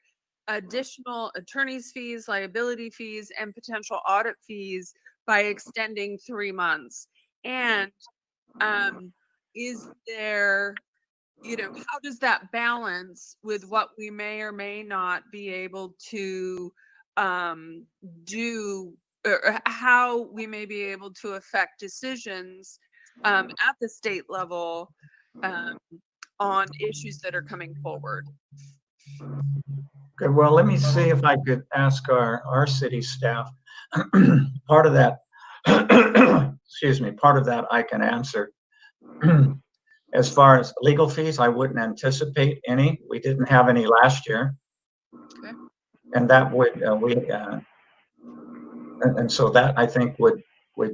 additional attorney's fees, liability fees, and potential audit fees by extending 3 months? And is there, you know, how does that balance with what we may or may not be able to do, or how we may be able to affect decisions at the state level on issues that are coming forward? Good. Well, let me see if I could ask our city staff. Part of that, excuse me, part of that I can answer. As far as legal fees, I wouldn't anticipate any. We didn't have any last year. Okay. And that would, and so that I think would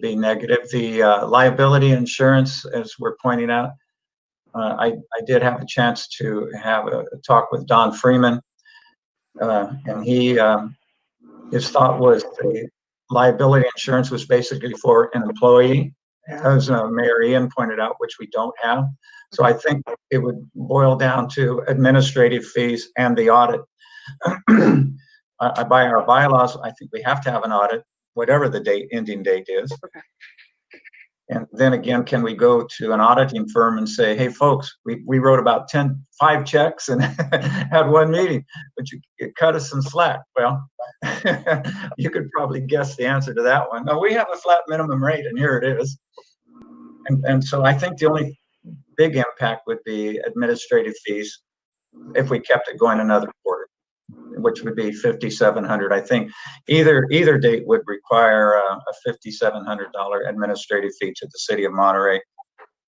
be negative. The liability insurance, as we're pointing out, I did have a chance to have a talk with Don Freeman, and his thought was the liability insurance was basically for an employee, as Mayor Ian pointed out, which we don't have. So I think it would boil down to administrative fees and the audit. By our bylaws, I think we have to have an audit, whatever the ending date is. Okay. And then again, can we go to an auditing firm and say, hey, folks, we wrote about 5 checks and had 1 meeting, but you cut us some slack. Well, you could probably guess the answer to that one. No, we have a flat minimum rate, and here it is. And so I think the only big impact would be administrative fees if we kept it going another quarter, which would be $5,700. I think either date would require a $5,700 administrative fee to the city of Monterey.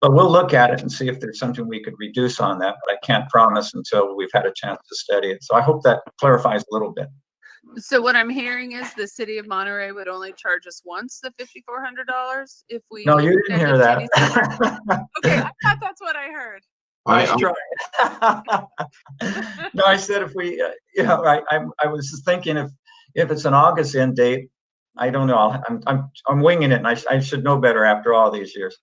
But we'll look at it and see if there's something we could reduce on that. But I can't promise until we've had a chance to study it. So I hope that clarifies a little bit. So what I'm hearing is the city of Monterey would only charge us once the $5,400 if we. No, you didn't hear that. Okay, I thought that's what I heard. Nice try. No, I said if we, I was just thinking if it's an August end date, I don't know. I'm winging it, and I should know better after all these years.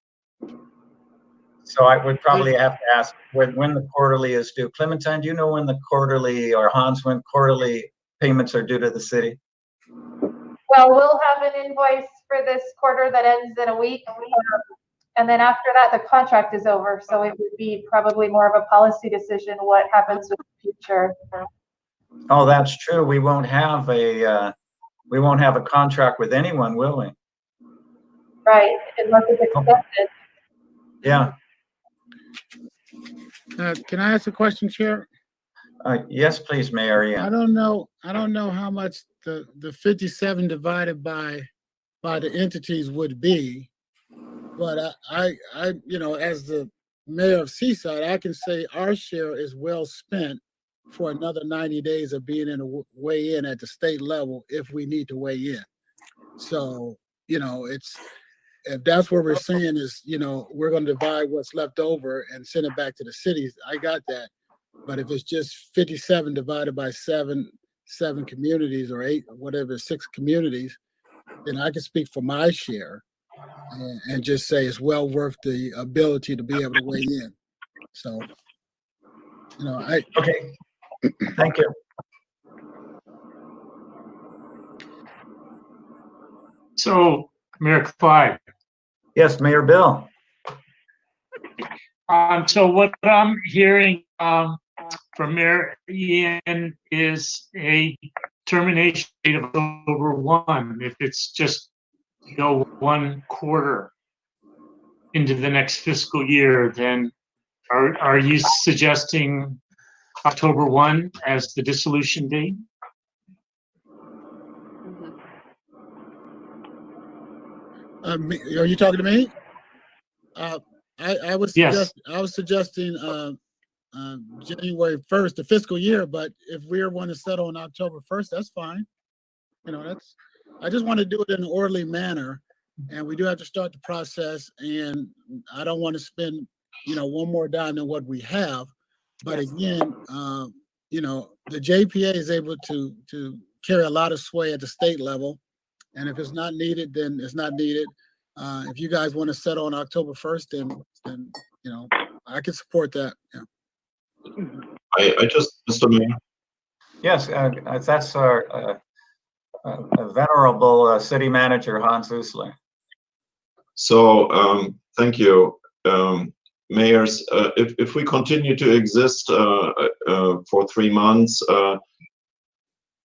So I would probably have to ask when the quarterly is due. Clementine, do you know when the quarterly, or Hans, when quarterly payments are due to the city? Well, we'll have an invoice for this quarter that ends in a week. And then after that, the contract is over. So it would be probably more of a policy decision what happens with the future. Oh, that's true. We won't have a contract with anyone, will we? Right, unless it's extended. Yeah. Can I ask a question, Chair? Yes, please, Mayor Ian. I don't know how much the 57 divided by the entities would be, but I as the mayor of Seaside, I can say our share is well spent for another 90 days of being weigh in at the state level if we need to weigh in. So, if that's what we're saying is, we're going to divide what's left over and send it back to the cities, I got that. But if it's just 57 divided by seven communities, or 8, whatever, 6 communities, then I can speak for my share and just say it's well worth the ability to be able to weigh in. So, okay. Thank you. So, Mayor Clyde. Yes, Mayor Bill. So what I'm hearing from Mayor Ian is a termination date of October 1. If it's just 1 quarter into the next fiscal year, then are you suggesting October 1 as the dissolution date? Are you talking to me? I was suggesting January 1st, the fiscal year. But if we want to settle on October 1st, that's fine. I just want to do it in an orderly manner, and we do have to start the process. And I don't want to spend, one more dime than what we have. But again, the JPA is able to carry a lot of sway at the state level. And if it's not needed, then it's not needed. If you guys want to settle on October 1st, then I can support that. Yeah. I just, Mr. Mayor. Yes, that's our venerable city manager, Hans Usler. So thank you, mayors. If we continue to exist for 3 months,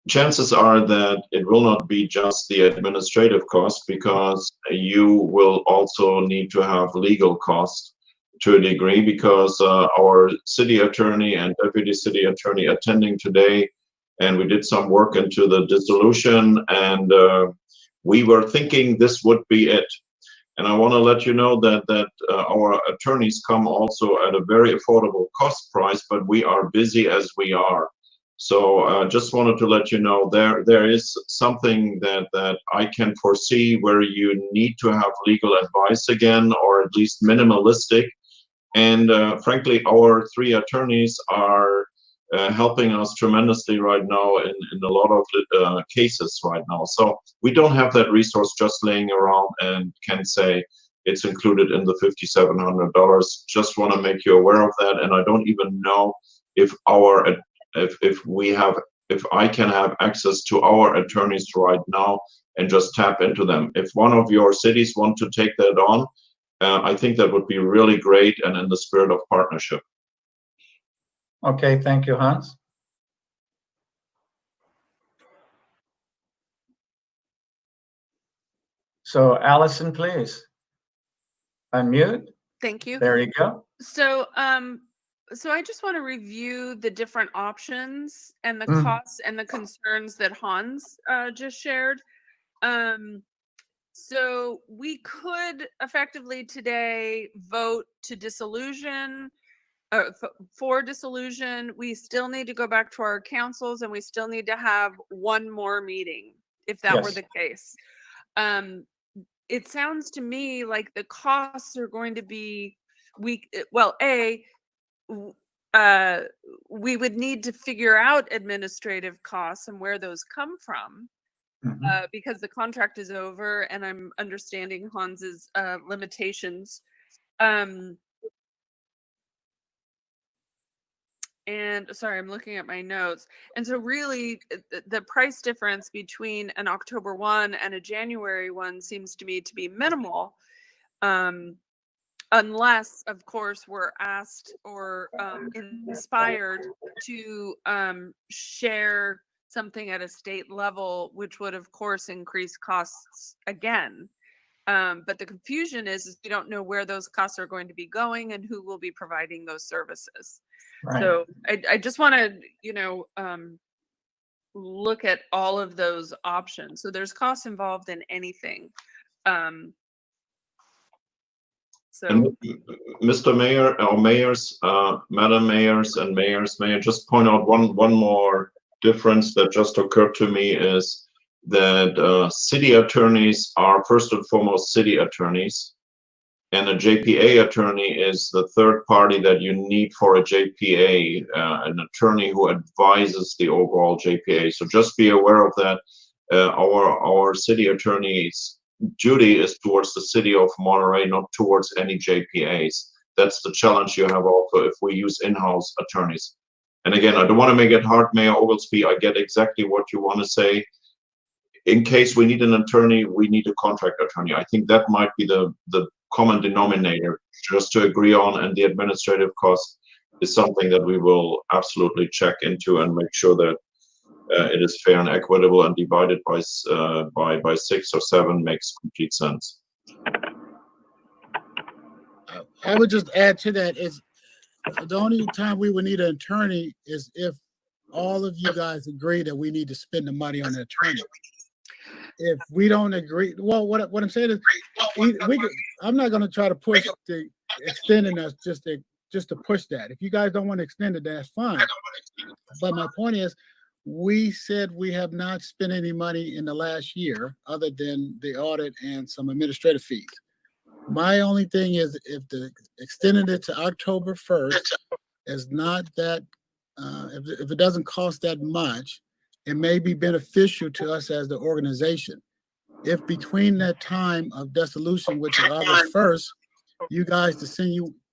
chances are that it will not be just the administrative cost, because you will also need to have legal costs to a degree, because our city attorney and deputy city attorney attending today, and we did some work into the dissolution, and we were thinking this would be it. And I want to let you know that our attorneys come also at a very affordable cost price, but we are busy as we are. So just wanted to let you know there is something that I can foresee where you need to have legal advice again, or at least minimalistic. And frankly, our three attorneys are helping us tremendously right now in a lot of cases right now. So we don't have that resource just laying around and can say it's included in the $5,700. Just want to make you aware of that. And I don't even know if if I can have access to our attorneys right now and just tap into them. If one of your cities want to take that on, I think that would be really great and in the spirit of partnership. Okay, thank you, Hans. So Allison, please unmute. Thank you. There you go. So, so I just want to review the different options and the Mm. costs and the concerns that Hans just shared. So we could effectively today vote to dissolution, for dissolution. We still need to go back to our councils and we still need to have one more meeting if that were Yes. the case. It sounds to me like the costs are going to be, we would need to figure out administrative costs and where those come from, because the contract is over and I'm understanding Hans's limitations. And sorry, I'm looking at my notes. And so really the price difference between an October 1 and a January 1 seems to me to be minimal. Unless, of course, we're asked or inspired to share something at a state level, which would, of course, increase costs again. But the confusion is we don't know where those costs are going to be going and who will be providing those services. Right. So I just want to, look at all of those options. So there's costs involved in anything. And Mr. Mayor, or mayors, Madam Mayors and mayors, may I just point out one more difference that just occurred to me is that city attorneys are first and foremost city attorneys, and a JPA attorney is the third party that you need for a JPA, an attorney who advises the overall JPA. So just be aware of that. Our city attorney's duty is towards the city of Monterey, not towards any JPAs. That's the challenge you have also if we use in-house attorneys. And again, I don't want to make it hard, Mayor Oglesby. I get exactly what you want to say. In case we need an attorney, we need a contract attorney. I think that might be the common denominator just to agree on, and the administrative cost is something that we will absolutely check into and make sure that it is fair and equitable and divided by 6 or 7 makes complete sense. I would just add to that is the only time we would need an attorney is if all of you guys agree that we need to spend the money on an attorney. If we don't agree, well, what I'm saying is, I'm not going to try to push the extending us just to push that. If you guys don't want to extend it, that's fine. But my point is, we said we have not spent any money in the last year other than the audit and some administrative fees. My only thing is, if the extending it to October 1st is not that, if it doesn't cost that much, it may be beneficial to us as the organization. If between that time of dissolution, which is August 1st, you guys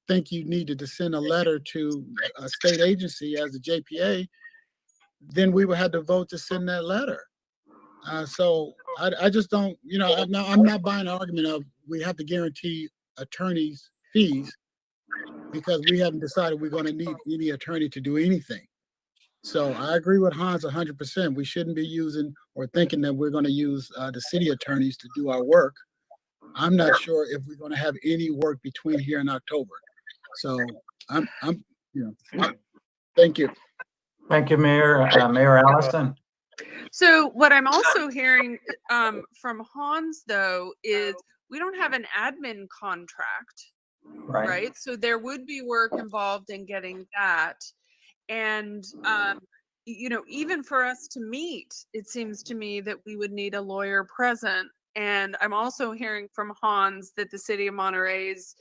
think you needed to send a letter to a state agency as a JPA, then we would have to vote to send that letter. So I just don't, I'm not buying the argument of we have to guarantee attorneys' fees because we haven't decided we're going to need any attorney to do anything. So I agree with Hans 100%. We shouldn't be using or thinking that we're going to use the city attorneys to do our work. I'm not sure if we're going to have any work between here and October. So thank you. Thank you, Mayor. Mayor Allison. So what I'm also hearing from Hans, though, is we don't have an admin contract, right? So there would be work involved in getting that. And, even for us to meet, it seems to me that we would need a lawyer present. And I'm also hearing from Hans that the city of Monterey's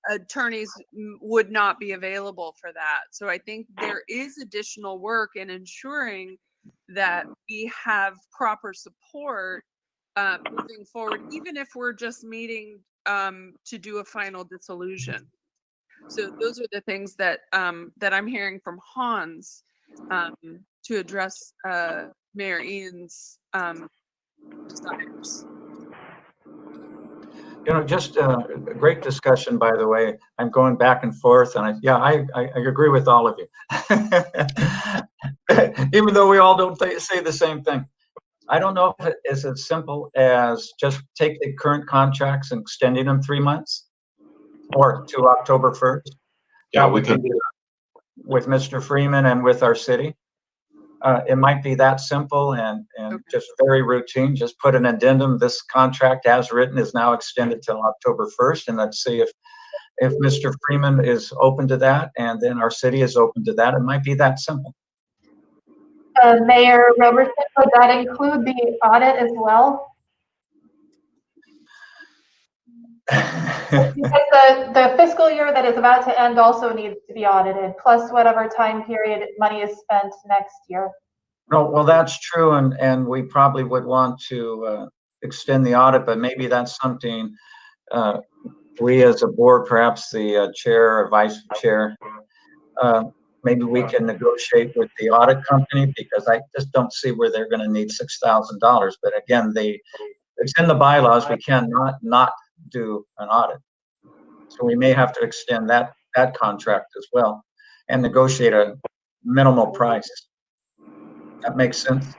attorneys would not be available for that. So I think there is additional work in ensuring that we have proper support moving forward, even if we're just meeting to do a final dissolution. So those are the things that that I'm hearing from Hans to address Mayor Ian's desires. You know, just a great discussion, by the way. I'm going back and forth, and I agree with all of you. Even though we all don't say the same thing. I don't know if it is as simple as just take the current contracts and extending them 3 months or to October 1st. Yeah, we can do that with Mr. Freeman and with our city. It might be that simple and just very routine. Just put an addendum. This contract as written is now extended till October 1st. And let's see if Mr. Freeman is open to that and then our city is open to that. It might be that simple. Mayor Roberson, would that include the audit as well? Because the fiscal year that is about to end also needs to be audited, plus whatever time period money is spent next year. No, well, that's true, and we probably would want to extend the audit, but maybe that's something we as a board, perhaps the chair or vice chair, maybe we can negotiate with the audit company, because I just don't see where they're going to need $6,000. But again, it's in the bylaws. We cannot not do an audit, so we may have to extend that contract as well and negotiate a minimal price. That makes sense.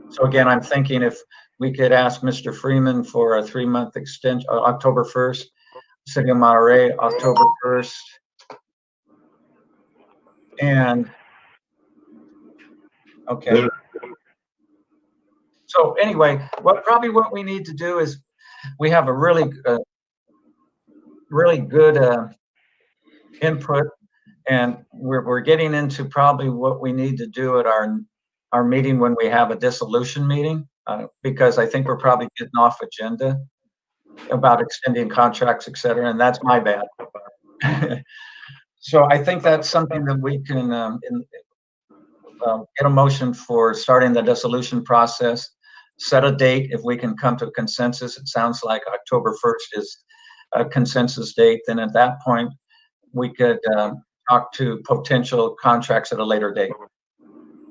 So again, I'm thinking if we could ask Mr. Freeman for a 3-month extension, October 1st, City of Monterey, October 1st. And okay. So anyway, what we need to do is we have a really good input, and we're getting into probably what we need to do at our meeting when we have a dissolution meeting, because I think we're probably getting off agenda about extending contracts, et cetera, and that's my bad. So I think that's something that we can get a motion for starting the dissolution process, set a date if we can come to a consensus. It sounds like October 1st is a consensus date. Then at that point, we could talk to potential contracts at a later date,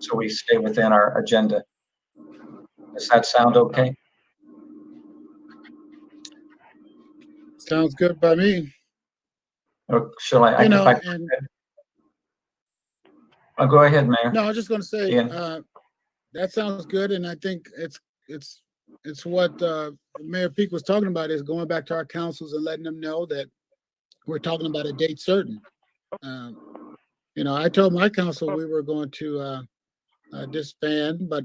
so we stay within our agenda. Does that sound okay? Sounds good by me. Or shall I? You know, I'll go ahead, Mayor. No, I was just going to say Ian. That sounds good, and I think it's what Mayor Peak was talking about, is going back to our councils and letting them know that we're talking about a date certain. You know, I told my council we were going to disband, but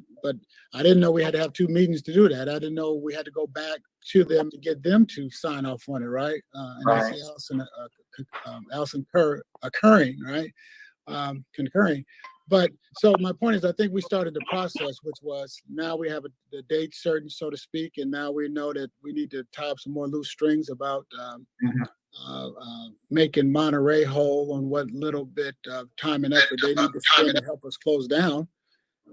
I didn't know we had to have 2 meetings to do that. I didn't know we had to go back to them to get them to sign off on it, right? And Right. I see Allison concurring, right? Concurring. But so my point is, I think we started the process, which was now we have the date certain, so to speak, and now we know that we need to tie up some more loose strings about making Monterey whole on what little bit of time and effort they need to spend to help us close down.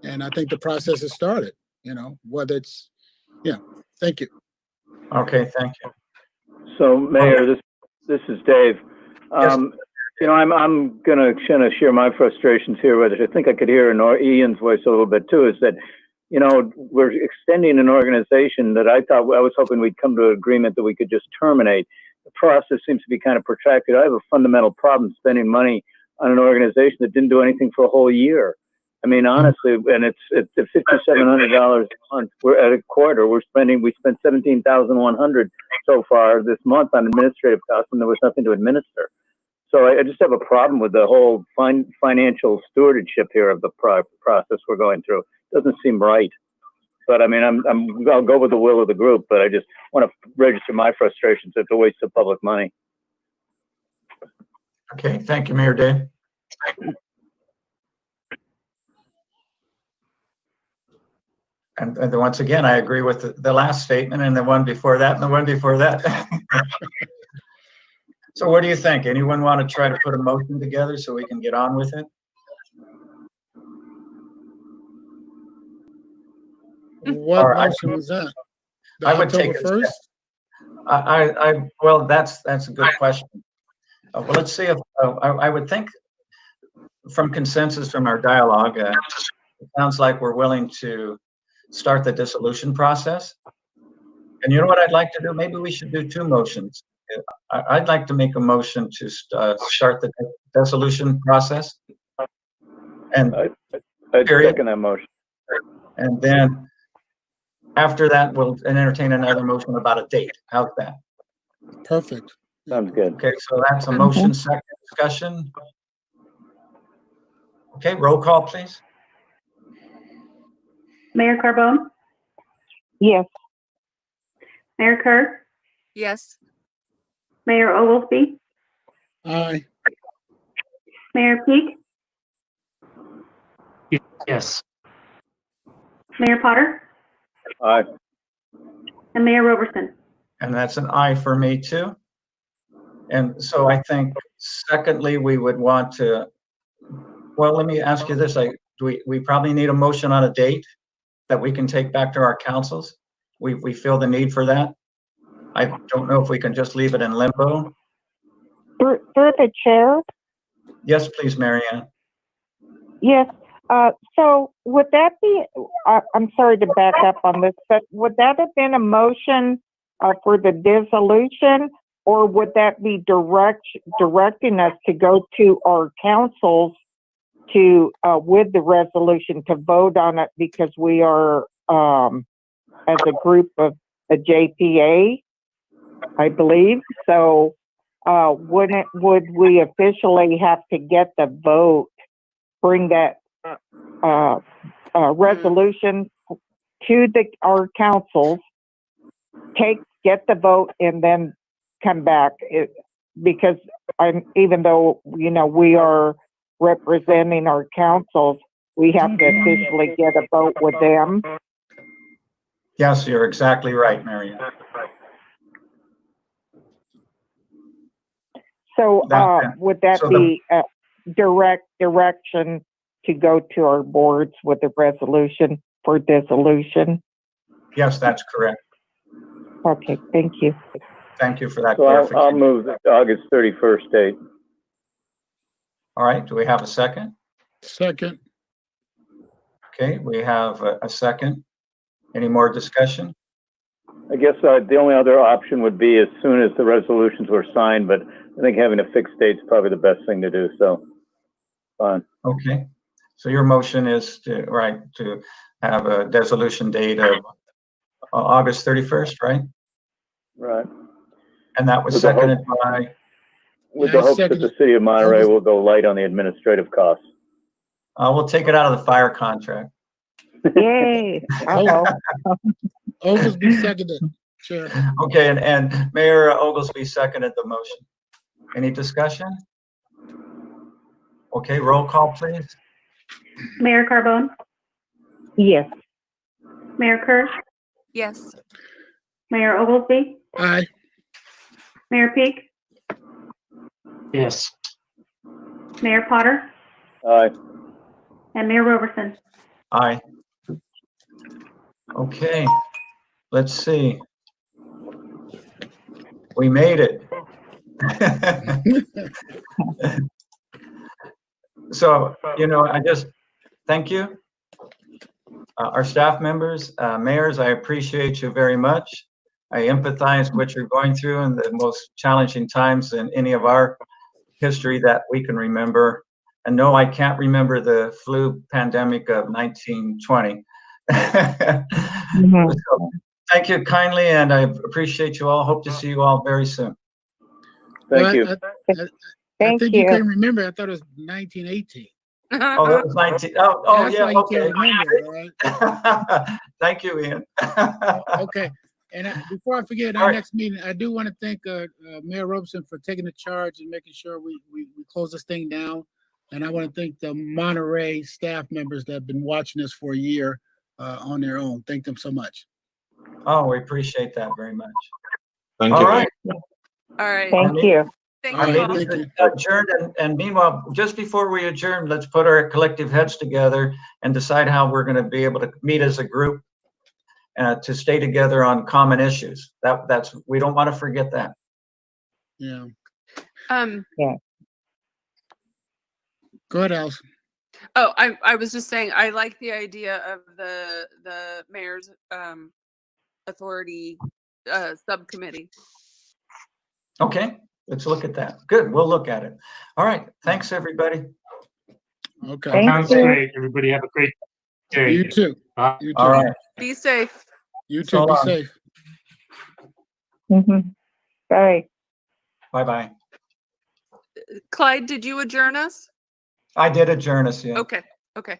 And I think the process has started, you know, whether it's, thank you. Okay, thank you. So, Mayor, this is Dave. Yes. You know, I'm gonna kind of share my frustrations here, which I think I could hear in Ian's voice a little bit too, is that, you know, we're extending an organization that I was hoping we'd come to an agreement that we could just terminate. The process seems to be kind of protracted. I have a fundamental problem spending money on an organization that didn't do anything for a whole year. I mean, honestly, and it's $5,700 a month. We're at a quarter. We spent $17,100 so far this month on administrative costs, and there was nothing to administer. So I just have a problem with the whole financial stewardship here of the process we're going through. It doesn't seem right. But I mean, I'll go with the will of the group, but I just want to register my frustrations. It's a waste of public money. Okay, thank you, Mayor Dave. And then once again, I agree with the last statement and the one before that and the one before that. So what do you think? Anyone want to try to put a motion together so we can get on with it? What Or motion was that? The I would take October it. 1st? Well, that's a good question. Well, let's see if, I would think from consensus from our dialogue, it sounds like we're willing to start the dissolution process. And you know what I'd like to do? Maybe we should do two motions. I'd like to make a motion to start the dissolution process. And I'd second that motion. And then after that, we'll entertain another motion about a date. How's that? Perfect. Sounds good. Okay, so that's a motion, second discussion. Okay, roll call, please. Mayor Carbone, Yes. Mayor Kerr, Yes. Mayor Oglesby, Aye. Mayor Peak, Yes. Mayor Potter, Aye. and Mayor Roberson. And that's an aye for me too. And so I think secondly, we would want to, well, let me ask you this. We probably need a motion on a date that we can take back to our councils. We feel the need for that. I don't know if we can just leave it in limbo. Through the chair? Yes, please, Mary Ann. Yes. So would that be, I'm sorry to back up on this, but would that have been a motion for the dissolution, or would that be directing us to go to our councils to, with the resolution, to vote on it because we are, as a group of a JPA, I believe. So, would we officially have to get the vote, bring that resolution to our councils, get the vote, and then come back? Because even though, we are representing our councils, we have to officially get a vote with them. Yes, you're exactly right, Mary Ann. So would that be direct direction to go to our boards with a resolution for dissolution? Yes, that's correct. Okay, thank you. Thank you for that So clarification. I'll move the August 31st date. All right, do we have a second? Second. Okay, we have a second. Any more discussion? I guess the only other option would be as soon as the resolutions were signed, but I think having a fixed date is probably the best thing to do, so fine. Okay, so your motion is to have a dissolution date of August 31st, right? Right. And that was With the hope- seconded by, With the hopes that the city of Monterey will go light on the administrative costs. we'll take it out of the fire contract. Yay. Uh-oh. Oglesby seconded, Chair. Okay, and Mayor Oglesby seconded the motion. Any discussion? Okay, roll call, please. Mayor Carbone, Yes. Mayor Kerr, Yes. Mayor Oglesby, Aye. Mayor Peak, Yes. Mayor Potter, Aye. and Mayor Roberson. Aye. Okay, let's see. We made it. So, I just thank you. Our staff members, mayors, I appreciate you very much. I empathize what you're going through in the most challenging times in any of our history that we can remember. And no, I can't remember the flu pandemic of 1920. Mm-hmm. So, thank you kindly, and I appreciate you all. Hope to see you all very soon. Thank you. I Thank think you. you can remember. I thought it was 1918. Oh, that was 19. Oh, That's yeah. why you Okay. can't remember, all right? Thank you, Ian. Okay. And before I forget, All our right. next meeting, I do want to thank Mayor Roberson for taking the charge and making sure we close this thing down. And I want to thank the Monterey staff members that have been watching this for a year. on their own. Thank them so much. Oh, we appreciate that very much. Thank All you. right. All right. Thank you. Thank All you right, all. thank you. Adjourned, and meanwhile, just before we adjourn, let's put our collective heads together and decide how we're going to be able to meet as a group to stay together on common issues. That's we don't want to forget that. Yeah. Go ahead, Allison. Oh, I was just saying, I like the idea of the mayor's authority subcommittee. Okay, let's look at that. Good, we'll look at it. All right, thanks, everybody. Okay. Thank Sounds you. great. Everybody have a great day. You too. Bye. You too. All right, Be safe. You So too. Be long. safe. Bye. bye-bye. Clyde, did you adjourn us? I did adjourn us, yeah. Okay. Okay.